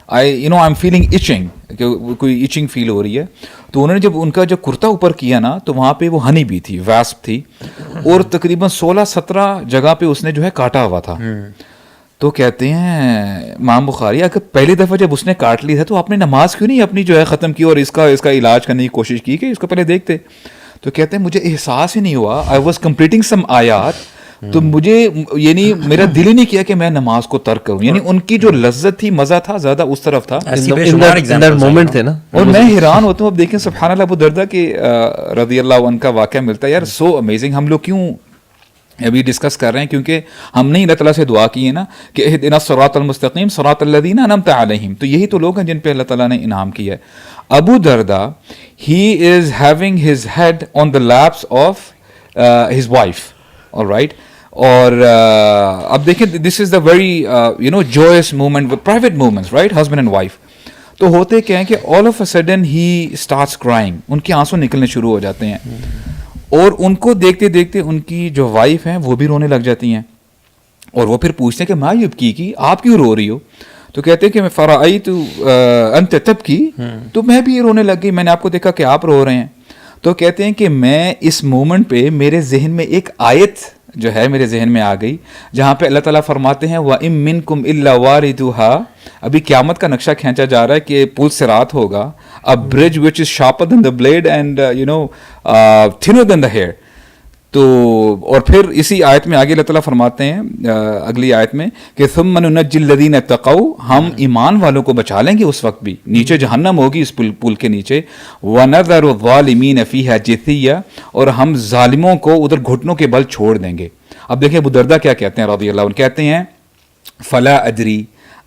آئی ایم فیلنگ ایچنگ, کہ کوئی ایچنگ فیل ہو رہی ہے. تو انہوں نے جب ان کا جو کرتا اوپر کیا نا, تو وہاں پہ وہ ہنی بھی تھی, ویسپ تھی, اور تقریباً 16-17 جگہ پہ اس نے جو ہے کاٹا ہوا تھا. تو کہتے ہیں امام بخاری, اگر پہلی دفعہ جب اس نے کاٹ لی تھا تو آپ نے نماز کیوں نہیں اپنی جو ہے ختم کی اور اس کا علاج کرنے کی کوشش کی کہ اس کو پہلے دیکھتے. تو کہتے ہیں مجھے احساس ہی نہیں ہوا, آئی واز کمپلیٹنگ سم آیات, تو مجھے یعنی میرا دل ہی نہیں کیا کہ میں نماز کو ترک کروں. یعنی ان کی جو لذت تھی, مزہ تھا, زیادہ اس طرف تھا. مومنٹ تھے نا, اور میں حیران ہوتا ہوں. اب دیکھیں سبحان اللہ, ابو دردہ کے رضی اللہ عنہ کا واقعہ ملتا ہے یار, سو امیزنگ. ہم لوگ کیوں ابھی ڈسکس کر رہے ہیں, کیونکہ ہم نے اللہ تعالیٰ سے دعا کی ہے نا کہ اہدنا الصراط المستقیم صراط الذین انعمت علیہم. تو یہی تو لوگ ہیں جن پہ اللہ تعالیٰ نے انعام کیا ہے. Abu Darda, he is having his head on the laps of his wife, alright. اور اب دیکھیں, this is the very you know joyous moment, private moments, right, husband and wife. تو ہوتے کیا ہیں کہ all of a sudden he starts crying, ان کے آنسو نکلنے شروع ہو جاتے ہیں, اور ان کو دیکھتے دیکھتے ان کی جو وائف ہیں وہ بھی رونے لگ جاتی ہیں. اور وہ پھر پوچھتے ہیں کہ ما یبکی کی, آپ کیوں رو رہی ہو؟ تو کہتے ہیں کہ میں فرائیت انت تبکی, تو میں بھی رونے لگ گئی, میں نے آپ کو دیکھا کہ آپ رو رہے ہیں. تو کہتے ہیں کہ میں اس مومنٹ پہ میرے ذہن میں ایک آیت جو ہے میرے ذہن میں آ گئی, جہاں پہ اللہ تعالیٰ فرماتے ہیں وَإِن مِّنكُمْ إِلَّا وَارِدُهَا. ابھی قیامت کا نقشہ کھینچا جا رہا ہے کہ پل صراط ہوگا, a bridge which is sharper than the blade and thinner than the hair. تو اور پھر اسی آیت میں آگے اللہ تعالیٰ فرماتے ہیں اگلی آیت میں کہ ثُمَّ نُنَجِّي الَّذِينَ اتَّقَوْا, ہم ایمان والوں کو بچا لیں گے اس وقت بھی. نیچے جہنم ہوگی اس پل کے نیچے. وَنَذَرُ الظَّالِمِينَ فِيهَا جِثِيًّا, اور ہم ظالموں کو ادھر گھٹنوں کے بل چھوڑ دیں گے. اب دیکھیں ابو دردہ کیا کہتے ہیں رضی اللہ عنہ, کہتے ہیں فَلَا أَدْرِي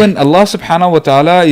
when Allah subhanahu wa ta'ala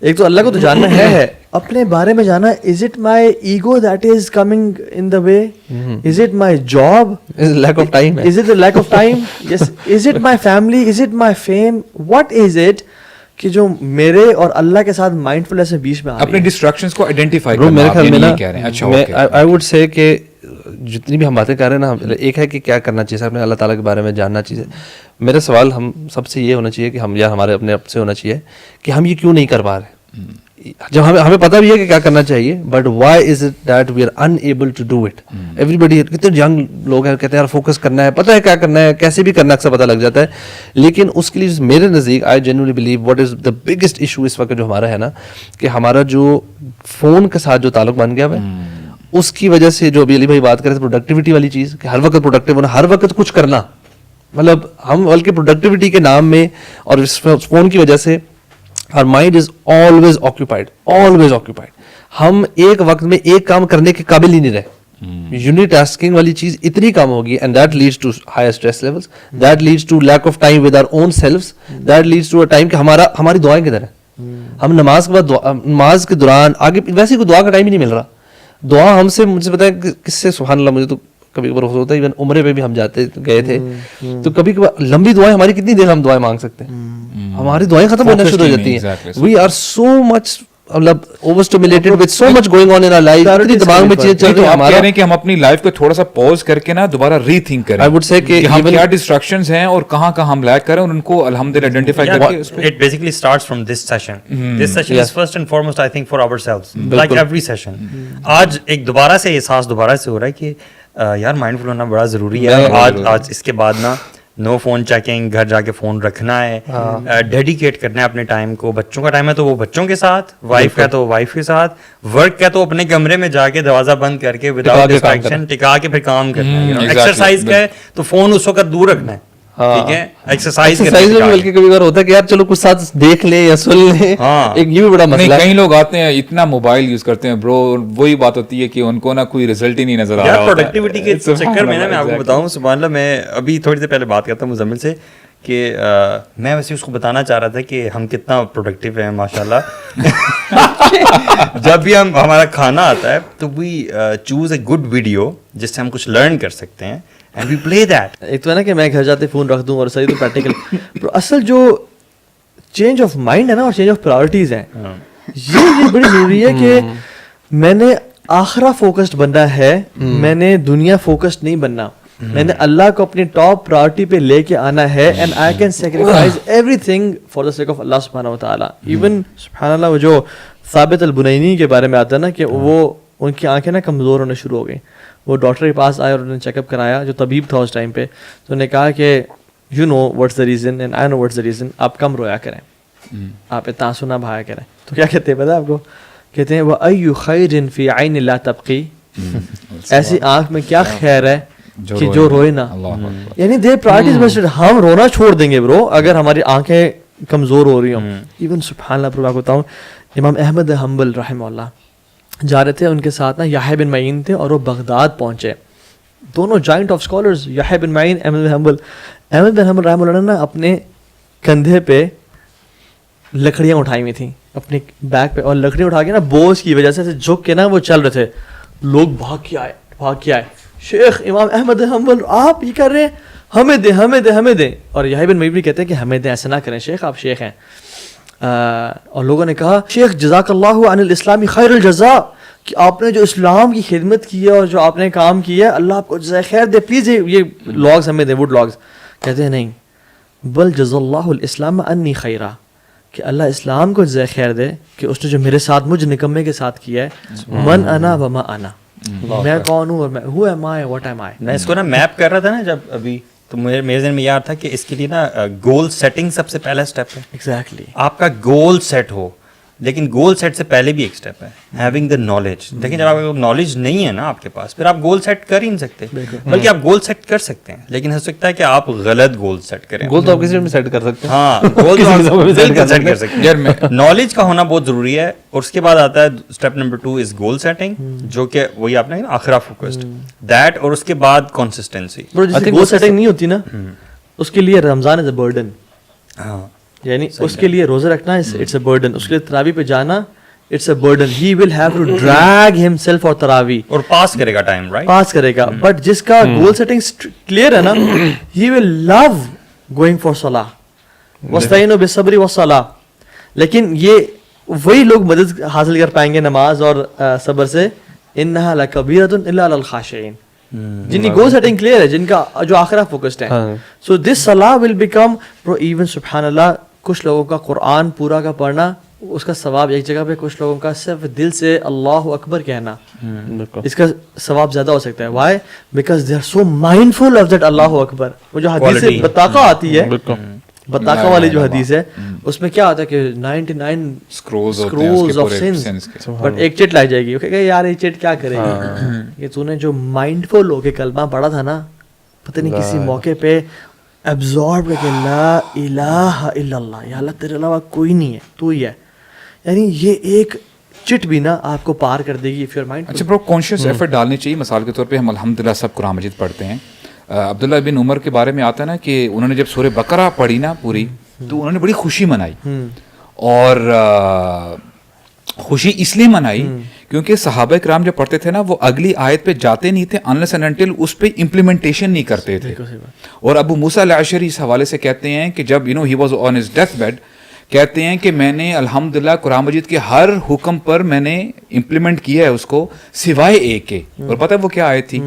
ایک تو اللہ کو تو جاننا ہے, اپنے بارے میں جانا. Is it my ego that is coming in the way, is it my job, lack of time, is it lack of time, yes, is it my family, is it my fame, what is it کہ جو میرے اور اللہ کے ساتھ mind فلنس میں بیچ میں اپنے distractions کو آئیڈینٹیفائی کرنا. میرے خیال میں نا, کہہ رہے ہیں اچھا آئی ووڈ سے کہ جتنی بھی ہم باتیں کر رہے ہیں نا, ایک ہے کہ کیا کرنا چاہیے, اپنے اللہ تعالیٰ کے بارے میں جاننا چاہیے. میرا سوال ہم سب سے یہ ہونا چاہیے کہ ہم, یا ہمارے اپنے آپ سے ہونا چاہیے کہ ہم یہ کیوں نہیں کر پا رہے, جب ہمیں پتہ بھی ہے کہ کیا کرنا چاہیے, but why is it that we are unable to do it. Everybody, کتنے ینگ لوگ ہیں کہتے ہیں یار فوکس کرنا ہے, پتہ ہے کیا کرنا ہے, کیسے بھی کرنا اکثر پتہ لگ جاتا ہے, لیکن اس کے لیے میرے نزدیک I genuinely believe what is the biggest issue اس وقت جو ہمارا ہے نا, کہ ہمارا جو فون کے ساتھ جو تعلق بن گیا ہے, اس کی وجہ سے جو ابھی علی بھائی بات کر رہے تھے پروڈکٹیوٹی والی چیز, کہ ہر وقت پروڈکٹیو ہونا, ہر وقت کچھ کرنا, مطلب ہم بلکہ پروڈکٹیوٹی کے نام میں اور اس فون کی وجہ سے our mind is always occupied, always occupied. ہم ایک وقت میں ایک کام کرنے کے قابل ہی نہیں رہے. یونی ٹاسکنگ والی چیز اتنی کم ہوگی, and that leads to higher stress levels, that leads to lack of time with our own selves, that leads to a time کہ ہماری دعائیں کدھر ہیں. ہم نماز کے بعد نماز کے دوران آگے ویسے کوئی دعا کا ٹائم ہی نہیں مل رہا. دعا ہم سے, مجھے پتا ہے کس سے, سبحان اللہ, مجھے تو کبھی کبھار ہوتا ہے, ایون عمرے پہ بھی ہم گئے تھے تو کبھی کبھار لمبی دعائیں, ہماری کتنی دیر ہم دعائیں مانگ سکتے ہیں, ہماری دعائیں ختم ہونا شروع ہو جاتی ہیں. وی آر سو مچ مطلب overstimulated with so much going on in our life, اتنی دماغ میں چیزیں چل رہی ہیں. ہمارا کہہ رہے ہیں کہ ہم اپنی لائف کو تھوڑا سا پوز کر کے نا دوبارہ ری تھنک کریں. آئی وڈ سے کہ ہم کیا ڈسٹریکشنز ہیں اور کہاں کہاں ہم لیک کریں, اور ان کو الحمدللہ آئیڈینٹیفائی کر کے. It basically starts from this session. This session is first and foremost I think for ourselves, like every session. آج ایک دوبارہ سے احساس دوبارہ سے ہو رہا ہے کہ یار مائنڈ فل ہونا بڑا ضروری ہے. آج اس کے بعد نا نو فون چیکنگ, گھر جا کے فون رکھنا ہے, ڈیڈیکیٹ کرنا ہے اپنے ٹائم کو. بچوں کا ٹائم ہے تو وہ بچوں کے ساتھ, وائف کا تو وائف کے ساتھ, ورک کا تو اپنے کمرے میں جا کے دروازہ بند کر کے وداؤٹ ڈسٹریکشن ٹکا کے پھر کام کرنا ہے. ایکسرسائز کا ہے تو فون اس وقت دور رکھنا ہے, ٹھیک ہے, ایکسرسائز میں بلکہ کبھی بار ہوتا ہے کہ یار چلو کچھ ساتھ دیکھ لیں یا سن لیں. ایک یہ بھی بڑا مسئلہ ہے, کئی لوگ آتے ہیں اتنا موبائل یوز کرتے ہیں برو, وہی بات ہوتی ہے کہ ان کو نا کوئی رزلٹ ہی نہیں نظر آ رہا. پروڈکٹیوٹی کے چکر میں نا میں آپ کو بتاؤں, سبحان اللہ, میں ابھی تھوڑی دیر پہلے بات کرتا ہوں مزمل سے کہ میں ویسے اس کو بتانا چاہ رہا تھا کہ ہم کتنا پروڈکٹیو ہیں ماشاء اللہ. جب بھی ہمارا کھانا آتا ہے تو we choose a good video جس سے ہم کچھ لرن کر سکتے ہیں, اینڈ وی پلے دیٹ. ایک تو ہے نا کہ میں گھر جاتے فون رکھ دوں, اور صحیح تو پریکٹیکل اصل جو چینج آف مائنڈ ہے نا اور چینج آف پرائورٹیز ہیں, یہ بڑی ضروری ہے کہ میں نے آخرہ فوکسڈ بننا ہے, میں نے دنیا فوکسڈ نہیں بننا, میں نے اللہ کو اپنی ٹاپ پرائورٹی پہ لے کے آنا ہے, and I can sacrifice everything for the sake of Allah سبحانہ و تعالیٰ. ایون سبحان اللہ, وہ جو ثابت البنینی کے بارے میں آتا ہے نا کہ وہ ان کی آنکھیں نا کمزور ہونے شروع ہو گئیں. وہ ڈاکٹر کے پاس آئے اور انہوں نے چیک اپ کرایا, جو طبیب تھا اس ٹائم پہ, تو انہوں نے کہا کہ you know what's the reason and I know what's the reason, آپ کم رویا کریں, آپ اتنا آنسو نہ بہایا کریں. تو کیا کہتے ہیں پتہ ہے آپ کو, کہتے ہیں وَأَيُّ خَيْرٍ فِي عَيْنِ لَا تَبْقِي, ایسی آنکھ میں کیا خیر ہے کہ جو روئے نہ. یعنی دے پرائورٹیز مسٹڈ, ہم رونا چھوڑ دیں گے برو اگر ہماری آنکھیں کمزور ہو رہی ہوں. ایون سبحان اللہ, پر آپ کو بتاؤں, امام احمد حنبل رحمہ اللہ جا رہے تھے, ان کے ساتھ نا یحییٰ بن معین تھے, اور وہ بغداد پہنچے, دونوں جائنٹ آف اسکالرز, یحییٰ بن معین, احمد بن حنبل. احمد بن حنبل رحمہ اللہ نے اپنے کندھے پہ لکڑیاں اٹھائی ہوئی تھیں اپنے بیک پہ, اور لکڑیاں اٹھا کے نا بوجھ کی وجہ سے جھک کے نا وہ چل رہے تھے. لوگ بھاگ کے آئے, شیخ امام احمد حنبل آپ یہ کر رہے ہیں, ہمیں دیں ہمیں دیں ہمیں دیں. اور یحییٰ بن معین بھی کہتے ہیں کہ ہمیں دیں, ایسا نہ کریں شیخ, آپ شیخ ہیں. اور لوگوں نے کہا شیخ جزاک اللہ عن الاسلام خیر الجزاء, کہ آپ نے جو اسلام کی خدمت کی ہے اور جو آپ نے کام کیا ہے, اللہ آپ کو جزائے خیر دے, پلیز یہ لاگز ہمیں دیں, ووڈ لاگز. کہتے ہیں نہیں, بل جزا اللہ الاسلام انی خیرا, کہ اللہ اسلام کو جزائے خیر دے کہ اس نے جو میرے ساتھ مجھ نکمے کے ساتھ کیا ہے. من انا وما انا, میں کون ہوں اور میں who am I what am I. میں اس کو نا میپ کر رہا تھا نا جب ابھی, تو میرے ذہن میں یاد تھا کہ اس کے لیے نا گول سیٹنگ سب سے پہلا اسٹیپ ہے. ایگزیکٹلی, آپ کا گول سیٹ ہو, لیکن گول سیٹ سے پہلے بھی ایک اسٹیپ ہے ہیونگ دا نالج. دیکھیں جب آپ کو نالج نہیں ہے نا آپ کے پاس, پھر آپ گول سیٹ کر ہی نہیں سکتے. بلکہ آپ گول سیٹ کر سکتے ہیں, لیکن ہو سکتا ہے کہ آپ غلط گول سیٹ کریں. گول تو آپ کسی میں سیٹ کر سکتے ہیں, ہاں گول تو سیٹ کر سکتے ہیں. نالج کا ہونا بہت ضروری ہے. اور اس کے بعد آتا ہے اسٹیپ نمبر 2 از گول سیٹنگ, جو کہ وہی آپ نے آخرہ فوکسڈ دیٹ, اور اس کے بعد کنسسٹنسی. گول سیٹنگ نہیں ہوتی نا, اس کے لیے رمضان از اے برڈن. ہاں, یعنی اس کے لیے روزہ رکھنا اٹس اے برڈن, اس کے لیے تراویح پہ جانا it's a burden, he will have to drag himself for تراویح, اور پاس کرے گا ٹائم, رائٹ, پاس کرے گا. بٹ جس کا گول سیٹنگ کلیئر ہے نا, ہی ول لو گوئنگ فار صلاح, واستعینوا بالصبر والصلاح. لیکن یہ وہی لوگ مدد حاصل کر پائیں گے نماز اور صبر سے, انہا لکبیرۃ الا علی الخاشعین, جن کی گول سیٹنگ کلیئر ہے, جن کا جو آخرہ فوکسڈ ہے. سو دس صلاح ول بیکم ایون سبحان اللہ, کچھ لوگوں کا قرآن پورا کا پڑھنا اس کا ثواب ایک جگہ پہ, کچھ لوگوں کا صرف دل سے اللہ اکبر کہنا اس کا ثواب زیادہ ہو سکتا ہے. Why? Because they are so mindful of that Allah اکبر. وہ جو حدیث بطاقہ آتی ہے, بطاقہ والی جو حدیث ہے, اس میں کیا ہوتا ہے کہ 99 scrolls of sins, بٹ ایک چٹ لگ جائے گی. کہ یار یہ چٹ کیا کرے گی, کہ تو نے جو مائنڈفل ہو کے کلمہ پڑھا تھا نا, پتہ نہیں کسی موقع پہ ایبزارب کر کے لا الہ الا اللہ, یا اللہ تیرے علاوہ کوئی نہیں ہے, تو ہی ہے, یعنی یہ ایک چٹ بھی نا آپ کو پار کر دے گی if your mind. اچھا برو, کانشیس ایفرٹ ڈالنی چاہیے. مثال کے طور پہ ہم الحمدللہ سب قرآن مجید پڑھتے ہیں. عبداللہ بن عمر کے بارے میں آتا ہے نا کہ انہوں نے جب سورہ بقرہ پڑھی نا پوری, تو انہوں نے بڑی خوشی منائی. اور خوشی اس لیے منائی کیونکہ صحابہ کرام جب پڑھتے تھے نا, وہ اگلی آیت پہ جاتے نہیں تھے unless and until اس پہ امپلیمنٹیشن نہیں کرتے تھے. اور ابو موسیٰ الاشعری اس حوالے سے کہتے ہیں کہ جب he was on his death bed, کہتے ہیں کہ میں نے الحمدللہ قرآن مجید کے ہر حکم پر میں نے امپلیمنٹ کیا ہے اس کو, سوائے ایک کے. اور پتہ ہے وہ کیا آیت تھی؟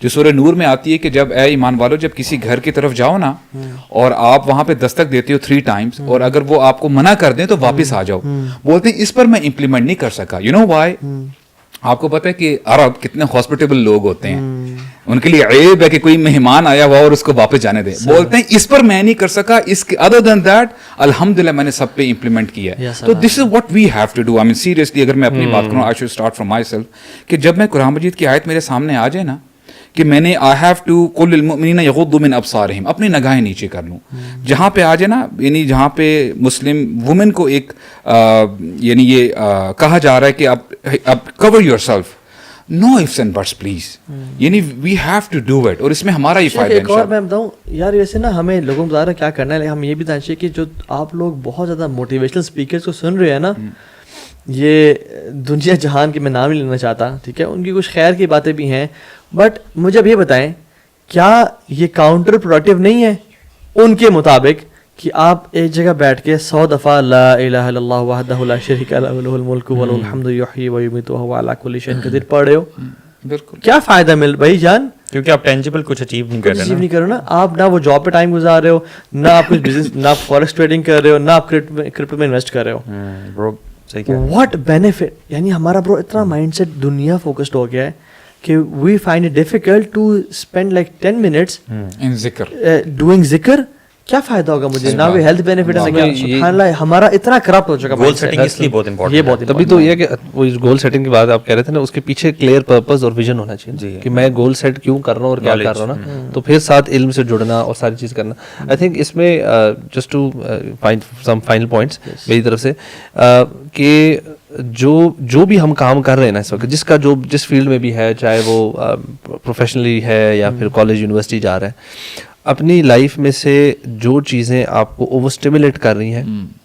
جو سورہ نور میں آتی ہے کہ جب اے ایمان والو, جب کسی گھر کی طرف جاؤ نا اور آپ وہاں پہ دستک دیتے ہو 3 times, اور اگر وہ آپ کو منع کر دیں تو واپس آ جاؤ. بولتے ہیں اس پر میں امپلیمنٹ نہیں کر سکا. You know why? آپ کو پتہ ہے کہ عرب کتنے ہاسپٹیبل لوگ ہوتے ہیں, ان کے لیے عیب ہے کہ کوئی مہمان آیا ہوا اور اس کو واپس جانے دے. بولتے ہیں اس پر میں نہیں کر سکا, اس کے ادر دین دیٹ الحمدللہ میں نے سب پہ امپلیمنٹ کیا ہے. تو this is what we have to do. I mean seriously, اگر میں اپنی بات کروں, I should start from myself, کہ جب میں قرآن مجید کی آیت میرے سامنے آ جائے نا کہ میں نے آئی ہیو ٹو قل للمؤمنین یغضوا من ابصارہم, اپنی نگاہیں نیچے کر لوں, جہاں پہ آ جائے نا, یعنی جہاں پہ مسلم وومن کو ایک یعنی یہ کہا جا رہا ہے کہ اب cover yourself, no ifs and buts please, یعنی we have to do it, اور اس میں ہمارا ہی فائدہ ہے. ایک اور میں بتاؤں یار, ویسے نا ہمیں لوگوں کو بتا کیا کرنا ہے, ہم یہ بھی جاننا چاہیے کہ جو آپ لوگ بہت زیادہ موٹیویشنل اسپیکرس کو سن رہے ہیں نا, یہ دنیا جہان کے میں نام نہیں لینا چاہتا, ٹھیک ہے, ان کی کچھ خیر کی باتیں بھی ہیں, بٹ مجھے اب یہ بتائیں کیا یہ کاؤنٹر پروڈکٹیو نہیں ہے ان کے مطابق کہ آپ ایک جگہ بیٹھ کے 100 دفعہ لا الہ الا اللہ وحدہ لا شریک لہ لہ الملک ولہ الحمد یحیی و یمیت وہو علی کل شیء قدیر پڑھ رہے ہو, بالکل کیا فائدہ مل بھائی جان, کیونکہ آپ ٹینجیبل کچھ اچیو نہیں کر رہے نہیں کرو نا. آپ نہ وہ جاب پہ ٹائم گزار رہے ہو, نہ آپ کچھ بزنس, نہ آپ فورکس ٹریڈنگ کر رہے ہو, نہ آپ کرپٹو میں انویسٹ کر رہے ہو. برو صحیح کہہ رہے ہیں. واٹ بینیفٹ, یعنی ہمارا برو اتنا مائنڈ سیٹ دنیا فوکسڈ ہو گیا ہے کہ we find it difficult to spend like 10 minutes in ذکر ڈوئنگ ذکر. کیا فائدہ ہوگا مجھے, نہ کوئی ہیلتھ بینیفٹ ہے, سبحان اللہ ہمارا اتنا کرپٹ ہو چکا. گول سیٹنگ اس لیے بہت امپورٹنٹ, یہ بہت تبھی تو یہ کہ وہ اس گول سیٹنگ کی بات آپ کہہ رہے تھے نا, اس کے پیچھے کلیئر پرپز اور ویژن ہونا چاہیے کہ میں گول سیٹ کیوں کر رہا ہوں اور کیا کر رہا ہوں نا, تو پھر ساتھ علم سے جڑنا اور ساری چیز کرنا. آئی تھنک اس میں just to find some final points میری طرف سے, کہ جو بھی ہم کام کر رہے ہیں نا اس وقت, جس کا جو جس فیلڈ میں بھی ہے, چاہے وہ پروفیشنلی ہے یا پھر کالج یونیورسٹی جا رہا ہے, اپنی لائف میں سے جو چیزیں آپ کو اوور اسٹیمولیٹ کر رہی ہیں,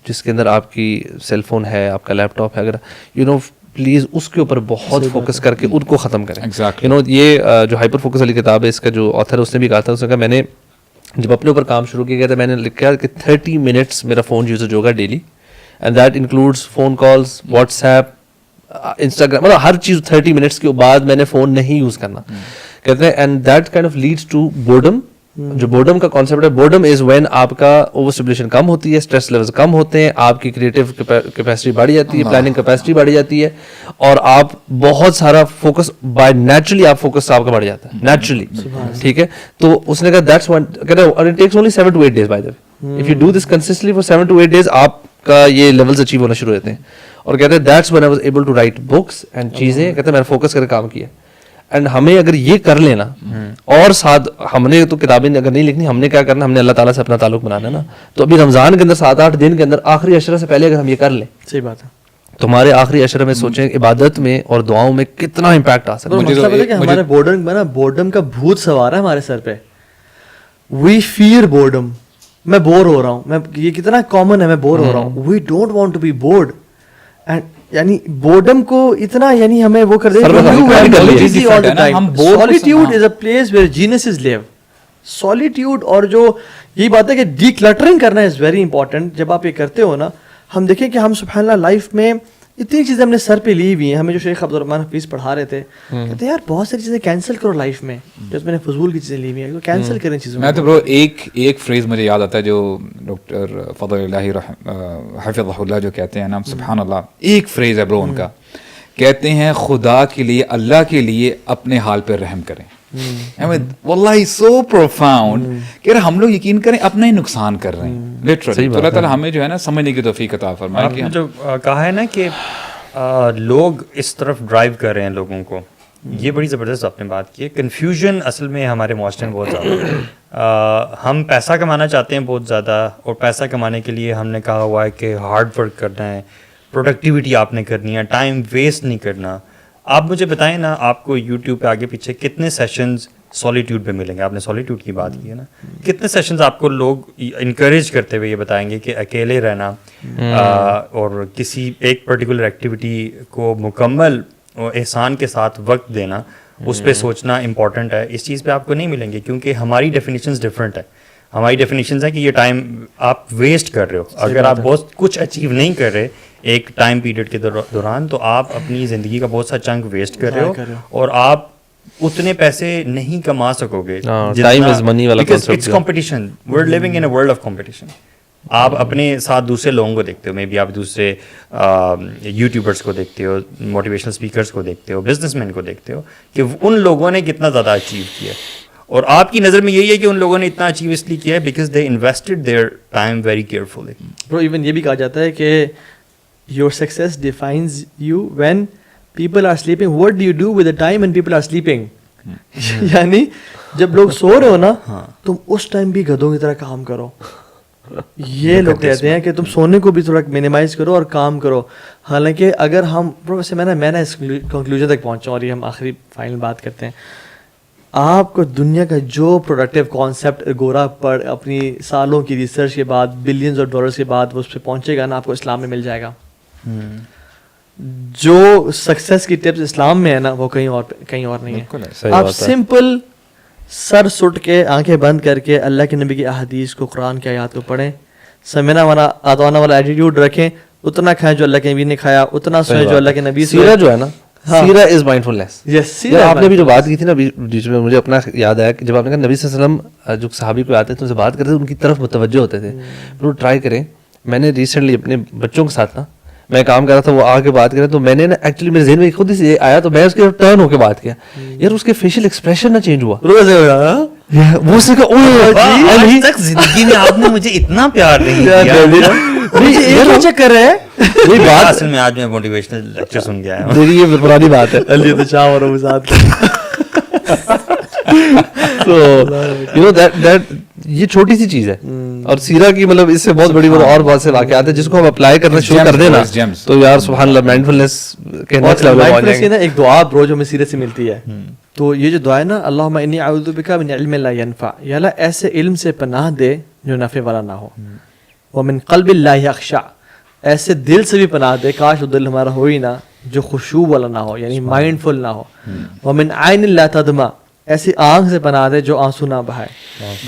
جس کے اندر آپ کی سیل فون ہے, آپ کا لیپ ٹاپ ہے, اگر یو نو پلیز اس کے اوپر بہت فوکس کر کے ان کو ختم کریں. یو نو یہ جو ہائپر فوکس والی کتاب ہے, اس کا جو آتھر ہے اس نے بھی کہا تھا, اس نے کہا میں نے جب اپنے اوپر کام شروع کیا تھا, میں نے لکھا کہ 30 minutes میرا فون یوزیج ہوگا daily, and that includes phone calls, what's app, Instagram, مطلب ہر چیز 30 minutes کے بعد میں نے فون نہیں یوز کرنا. کہتے ہیں and that kind of leads to boredom. جو بورڈم کا کانسیپٹ ہے, بورڈم از وین آپ کا اوور اسٹیمولیشن کم ہوتی ہے, اسٹریس لیولز کم ہوتے ہیں, آپ کی کریٹو کیپیسٹی بڑھ جاتی ہے, پلاننگ کیپیسٹی بڑھ جاتی ہے, اور آپ بہت سارا فوکس بائی نیچرلی آپ فوکس آپ کا بڑھ جاتا ہے نیچرلی, ٹھیک ہے. تو اس نے کہا دیٹس ون, کہتے ہیں it takes only 7 to 8 days by the way, if you do this consistently for 7 to 8 days آپ کا یہ لیولز اچیو ہونا شروع ہوتے ہیں. اور کہتے ہیں that's when I was able to write books and چیزیں, کہتے ہیں میں نے فوکس کر کے کام کیا. اینڈ ہمیں اگر یہ کر لینا, اور ساتھ ہم نے تو کتابیں اگر نہیں لکھنی, ہم نے کیا کرنا, ہم نے اللہ تعالیٰ سے اپنا تعلق بنانا نا. تو ابھی رمضان کے اندر 7-8 دن کے اندر آخری عشرہ سے پہلے اگر ہم یہ کر لیں, صحیح بات ہے, تو ہمارے آخری عشرہ میں سوچیں عبادت میں اور دعاؤں میں کتنا امپیکٹ آ سکتا ہے. مطلب ہے کہ ہمارے بورڈم کا بھوت سوار ہے ہمارے سر پہ. وی فیئر بورڈم, میں بور ہو رہا ہوں, میں یہ کتنا کامن ہے, میں بور ہو رہا ہوں. We don't want to be bored, and یعنی بورڈم کو اتنا یعنی ہمیں وہ کر دے. سولیٹیوڈ از اے پلیس ویئر جینیسز لیو. سولیٹیوڈ, اور جو یہی بات ہے کہ ڈی کلٹرنگ کرنا از ویری امپورٹنٹ. جب آپ یہ کرتے ہو نا, ہم دیکھیں کہ ہم سبحان اللہ لائف میں اتنی چیزیں ہم نے سر پہ لی ہوئی ہیں. ہمیں جو شیخ عبدالرحمٰن حفیظ پڑھا رہے تھے, کہتے ہیں یار بہت ساری چیزیں کینسل کرو لائف میں, جو میں نے فضول کی چیزیں لی ہوئی ہیں کینسل کریں چیزوں. میں تو برو ایک فریز مجھے یاد آتا ہے جو ڈاکٹر فضل اللہ حفظہ اللہ جو کہتے ہیں نا, سبحان اللہ, ایک فریز ہے برو ان کا, کہتے ہیں خدا کے لیے, اللہ کے لیے اپنے حال پہ رحم کریں. واللہ سو پروفاؤنڈ کہ ہم لوگ یقین کریں اپنا ہی نقصان کر رہے ہیں لٹرلی. تو اللہ تعالیٰ ہمیں جو ہے نا سمجھنے کی توفیق عطا فرمائے. آپ نے جو کہا ہے نا کہ لوگ اس طرف ڈرائیو کر رہے ہیں لوگوں کو, یہ بڑی زبردست آپ نے بات کی ہے. کنفیوژن اصل میں ہمارے معاشرے میں بہت زیادہ ہے. ہم پیسہ کمانا چاہتے ہیں بہت زیادہ, اور پیسہ کمانے کے لیے ہم نے کہا ہوا ہے کہ ہارڈ ورک کرنا ہے, پروڈکٹیوٹی آپ نے کرنی ہے, ٹائم ویسٹ نہیں کرنا. آپ مجھے بتائیں نا, آپ کو یوٹیوب پہ آگے پیچھے کتنے سیشنز سولیٹیوڈ پہ ملیں گے؟ آپ نے سولیٹیوڈ کی بات کی ہے نا, کتنے سیشنز آپ کو لوگ انکریج کرتے ہوئے یہ بتائیں گے کہ اکیلے رہنا اور کسی ایک پرٹیکولر ایکٹیویٹی کو مکمل احسان کے ساتھ وقت دینا, اس پہ سوچنا امپورٹنٹ ہے. اس چیز پہ آپ کو نہیں ملیں گے, کیونکہ ہماری ڈیفینیشنز ڈفرینٹ ہے. ہماری ڈیفینیشنز ہے کہ یہ ٹائم آپ ویسٹ کر رہے ہو. اگر آپ بہت کچھ اچیو نہیں کر رہے ایک ٹائم پیریڈ کے دوران, تو آپ اپنی زندگی کا بہت سا چنک ویسٹ کر رہے ہو, اور آپ اتنے پیسے نہیں کما سکو گے. ٹائم از منی والا concept, it's competition, we are living in a world of competition. آپ اپنے ساتھ دوسرے لوگوں کو دیکھتے ہو, مے بی آپ دوسرے یوٹیوبرس کو دیکھتے ہو, موٹیویشنل اسپیکرس کو دیکھتے ہو, بزنس مین کو دیکھتے ہو کہ ان لوگوں نے کتنا زیادہ اچیو کیا ہے, اور آپ کی نظر میں یہی ہے کہ ان لوگوں نے اتنا اچیو اس لیے کیا ہے because they invested their time very carefully. Bro even یہ بھی کہا جاتا ہے کہ your success defines you when people are sleeping. What do you do with the time when people are sleeping? یعنی جب لوگ سو رہے ہو نا, تم اس ٹائم بھی گدھوں کی طرح کام کرو. یہ لوگ کہتے ہیں کہ تم سونے کو بھی تھوڑا منیمائز کرو اور کام کرو. حالانکہ اگر ہم ویسے میں نا اس کنکلوژن تک پہنچا ہوں, اور یہ ہم آخری فائنل بات کرتے ہیں. آپ کو دنیا کا جو پروڈکٹیو کانسیپٹ گورا پڑھ اپنی سالوں کی ریسرچ کے بعد, بلینز آف ڈالرز کے بعد وہ اس پہ پہنچے گا نا, آپ کو اسلام میں مل جائے گا. جو سکسیس کی ٹپس اسلام میں ہے نا, وہ کہیں اور نہیں ہے. آپ سمپل سر سٹ کے آنکھیں بند کر کے اللہ کے نبی کی احادیث کو, قرآن کی آیات کو پڑھیں, سمجھنا والا آتوانا والا ایٹیٹیوڈ رکھیں, اتنا کھائیں جو اللہ کے نبی نے کھایا, اتنا سوئیں جو اللہ کے نبی. سیرہ جو ہے نا, سیرہ از مائنڈفلنس. آپ نے بھی جو بات کی تھی نا بیچ میں, مجھے اپنا یاد آیا کہ جب آپ نے کہا نبی صلی اللہ علیہ وسلم جو صحابی کو آتے تھے ان سے بات کرتے تھے, ان کی طرف متوجہ ہوتے تھے. وہ ٹرائی کریں. میں نے ریسنٹلی اپنے بچوں کے ساتھ نا, میں کام کر رہا تھا, وہ آ کے بات کر رہے, تو میں نے نا ایکچولی میرے ذہن میں خود ہی سے آیا, تو میں اس کے ٹرن ہو کے بات کیا. یار اس کے فیشیل ایکسپریشن نہ چینج ہوا, وہ اس نے آج تک زندگی میں آپ نے مجھے اتنا پیار نہیں کیا. چیک کر رہے ہیں یہ بات اصل میں آج میں موٹیویشنل لیکچر سن کے آیا ہوں. یہ پرانی بات ہے. علی تو چاہ اور وہ ساتھ. So you know that یہ چھوٹی سی چیز ہے, اور سیرہ کی مطلب اس سے بہت بڑی اور بہت سے واقعات ہیں جس کو ہم اپلائی کرنا شروع کر دیں نا, تو یار سبحان اللہ مائنڈفلنس کے نیکسٹ لیول پہ پہنچ جائیں گے. ایک دعا برو جو ہمیں سیرت سے ملتی ہے, تو یہ جو دعا ہے نا, اللہم انی اعوذ بک من علم لا ینفع, یا اللہ ایسے علم سے پناہ دے جو نفع والا نہ ہو, ومن قلب لا یخشع, ایسے دل سے بھی پناہ دے, کاش وہ دل ہمارا ہو ہی نہ جو خشوع والا نہ ہو, یعنی مائنڈفل نہ ہو. ومن عین لا تدمع, ایسی آنکھ سے پناہ دے جو آنسو نہ بہائے.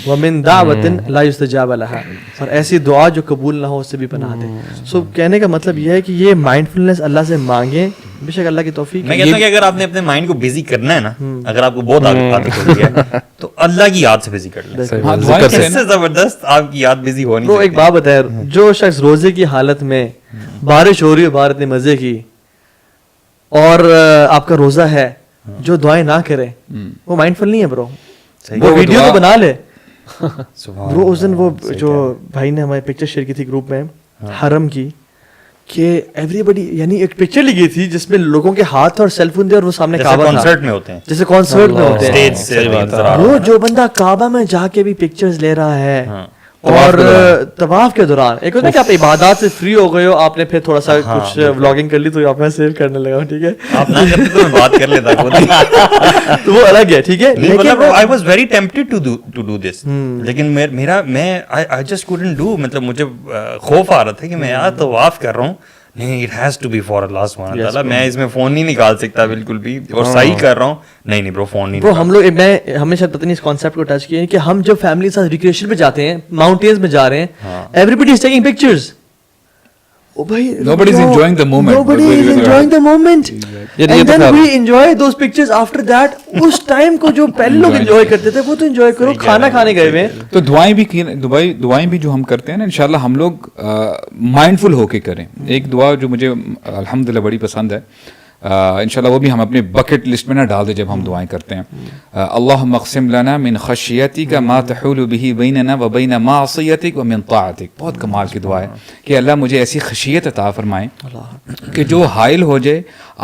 ومن دعوت لا یستجاب لہا, اور ایسی دعا جو قبول نہ ہو اس سے بھی پناہ دے. سو کہنے کا مطلب یہ ہے کہ یہ مائنڈفلنس اللہ سے مانگیں, بے شک اللہ کی توفیق. میں کہتا ہوں کہ اگر آپ نے اپنے مائنڈ کو بزی کرنا ہے نا, اگر آپ کو بہت عادت ہو گئی ہے, تو اللہ کی یاد سے بزی کر لیں. اس سے زبردست آپ کی یاد بزی ہونی چاہیے. ایک بات بتائے, جو شخص روزے کی حالت میں بارش ہو رہی ہے, باہر اتنے مزے کی, اور آپ کا روزہ ہے, جو دعائیں نہ کرے وہ مائنڈفل نہیں ہے برو. وہ ویڈیو تو بنا لے برو. اس دن وہ جو بھائی نے ہماری پکچر شیئر کی تھی گروپ میں حرم کی, کہ ایوری بڈی, یعنی ایک پکچر لگی تھی جس میں لوگوں کے ہاتھ اور سیل فون تھے, اور وہ سامنے کعبہ تھا, کنسرٹ میں ہوتے ہیں, جیسے کنسرٹ میں ہوتے ہیں. وہ جو بندہ کعبہ میں جا کے بھی پکچرز لے رہا ہے, اور طواف کے دوران ایک ہوتا ہے کہ آپ عبادات سے فری ہو گئے ہو, آپ نے پھر تھوڑا سا کچھ ولاگنگ کر لی تو آپ میں سیو کرنے لگا, ٹھیک ہے آپ نہ کرتے تو میں بات کر لیتا خود. تو وہ الگ ہے, ٹھیک ہے. مطلب I was very tempted to do this, لیکن میں آئی جسٹ کوڈنٹ ڈو. مطلب مجھے خوف آ رہا تھا کہ میں یار طواف کر رہا ہوں, نہیں it has to be for Allah سبحانہ تعالیٰ, میں اس میں فون نہیں نکال سکتا بالکل بھی, اور صحیح کر رہا ہوں. نہیں برو فون نہیں. برو ہم لوگ, میں ہمیشہ پتہ نہیں اس کانسیپٹ کو ٹچ کیا ہے کہ ہم جب فیملی کے ساتھ ریکریشن پہ جاتے ہیں, ماؤنٹینز میں جا رہے ہیں, everybody is taking pictures. Nobody is enjoying the moment. Nobody is enjoying the moment. And then we enjoy those pictures after that. اس ٹائم کو جو پہلے لوگ انجوائے کرتے تھے وہ تو انجوائے کرو, کھانا کھانے گئے ہوئے ہیں. تو دعائیں بھی جو ہم کرتے ہیں نا, انشاءاللہ ہم لوگ مائنڈفل ہو کے کریں. ایک دعا جو مجھے الحمدللہ بڑی پسند ہے, انشاءاللہ وہ بھی ہم اپنے بکٹ لسٹ میں نہ ڈال دیں جب ہم دعائیں کرتے ہیں. اللہم اقسم لنا من خشیتک ما تحول به بیننا و بین معصیتک و من طاعتک. بہت کمال کی دعا ہے کہ اللہ مجھے ایسی خشیت عطا فرمائیں کہ جو حائل ہو جائے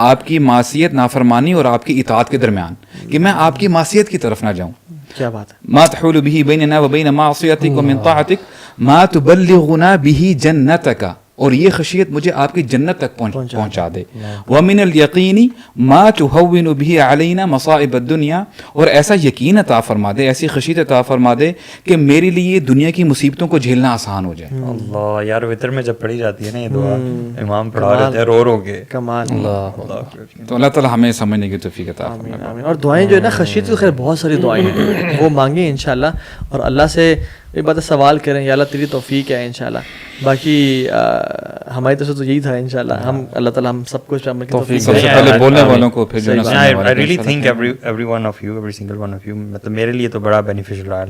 آپ کی معصیت, نافرمانی اور آپ کی اطاعت کے درمیان, کہ میں آپ کی معصیت کی طرف نہ جاؤں. کیا بات ہے. ما تحول به بیننا و بین معصیتک و من طاعتک ما تبلغنا به جنتک, اور یہ خشیت مجھے آپ کی جنت تک پہنچا دے. وَمِنَ الْيَقِينِ مَا تُهَوِّنُ بِهِ عَلَيْنَا مَصَائِبَ الدُّنْيَا, اور ایسا یقین عطا فرما دے, ایسی خشیت عطا فرما دے کہ میرے لیے دنیا کی مصیبتوں کو جھیلنا آسان ہو جائے. اللہ یار, وتر میں جب پڑھی جاتی ہے نا یہ دعا, امام پڑھا رہے تھے رو کے. کمال. تو اللہ تعالیٰ ہمیں سمجھنے کی توفیق عطا فرمائے. اور دعائیں جو ہے نا, خشیت تو خیر بہت ساری دعائیں ہیں, وہ مانگیں انشاءاللہ, اور اللہ سے ایک بات سوال کریں, یا اللہ تیری توفیق ہے انشاءاللہ. باقی ہماری طرف سے تو یہی تھا انشاءاللہ, ہم اللہ تعالیٰ ہم سب کچھ عمل کی توفیق. سب سے پہلے بولنے والوں کو, پھر جو I really think every one of you, every single one of you, مطلب میرے لیے تو بڑا beneficial رہا ہے.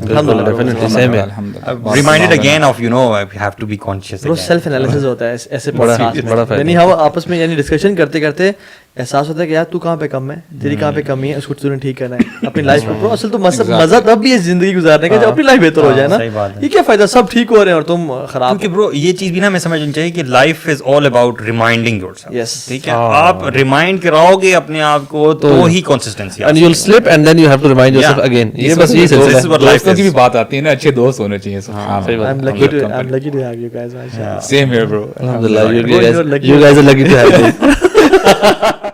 Reminded again of, you know, I have to be conscious. وہ سیلف انالیسس ہوتا ہے ایسے بڑا, یعنی ہم آپس میں یعنی ڈسکشن کرتے کرتے احساس ہوتا ہے کہ یار تو کہاں پہ کم ہے, تیری کہاں پہ کمی ہے, اس کو تو نے ٹھیک کرنا ہے اپنی لائف میں. اصل تو مزہ تب بھی ہے زندگی گزارنے کا جب اپنی لائف بہتر ہو جائے نا. یہ کیا فائدہ, سب ٹھیک ہو رہے ہیں اور تم خراب. کیونکہ برو یہ چیز بھی نا ہمیں سمجھنی چاہیے کہ life is all about reminding yourself. Yes, ٹھیک ہے, آپ ریمائنڈ کراؤ گے اپنے آپ کو تو ہی consistency. and you'll slip and then you have to remind yourself again. یہ بس یہ سلسلہ ہے. دوستوں کی بھی بات آتی ہے نا, اچھے دوست ہونے چاہیے. I'm lucky to have you guys. Same here bro. Alhamdulillah, you guys are lucky to have me.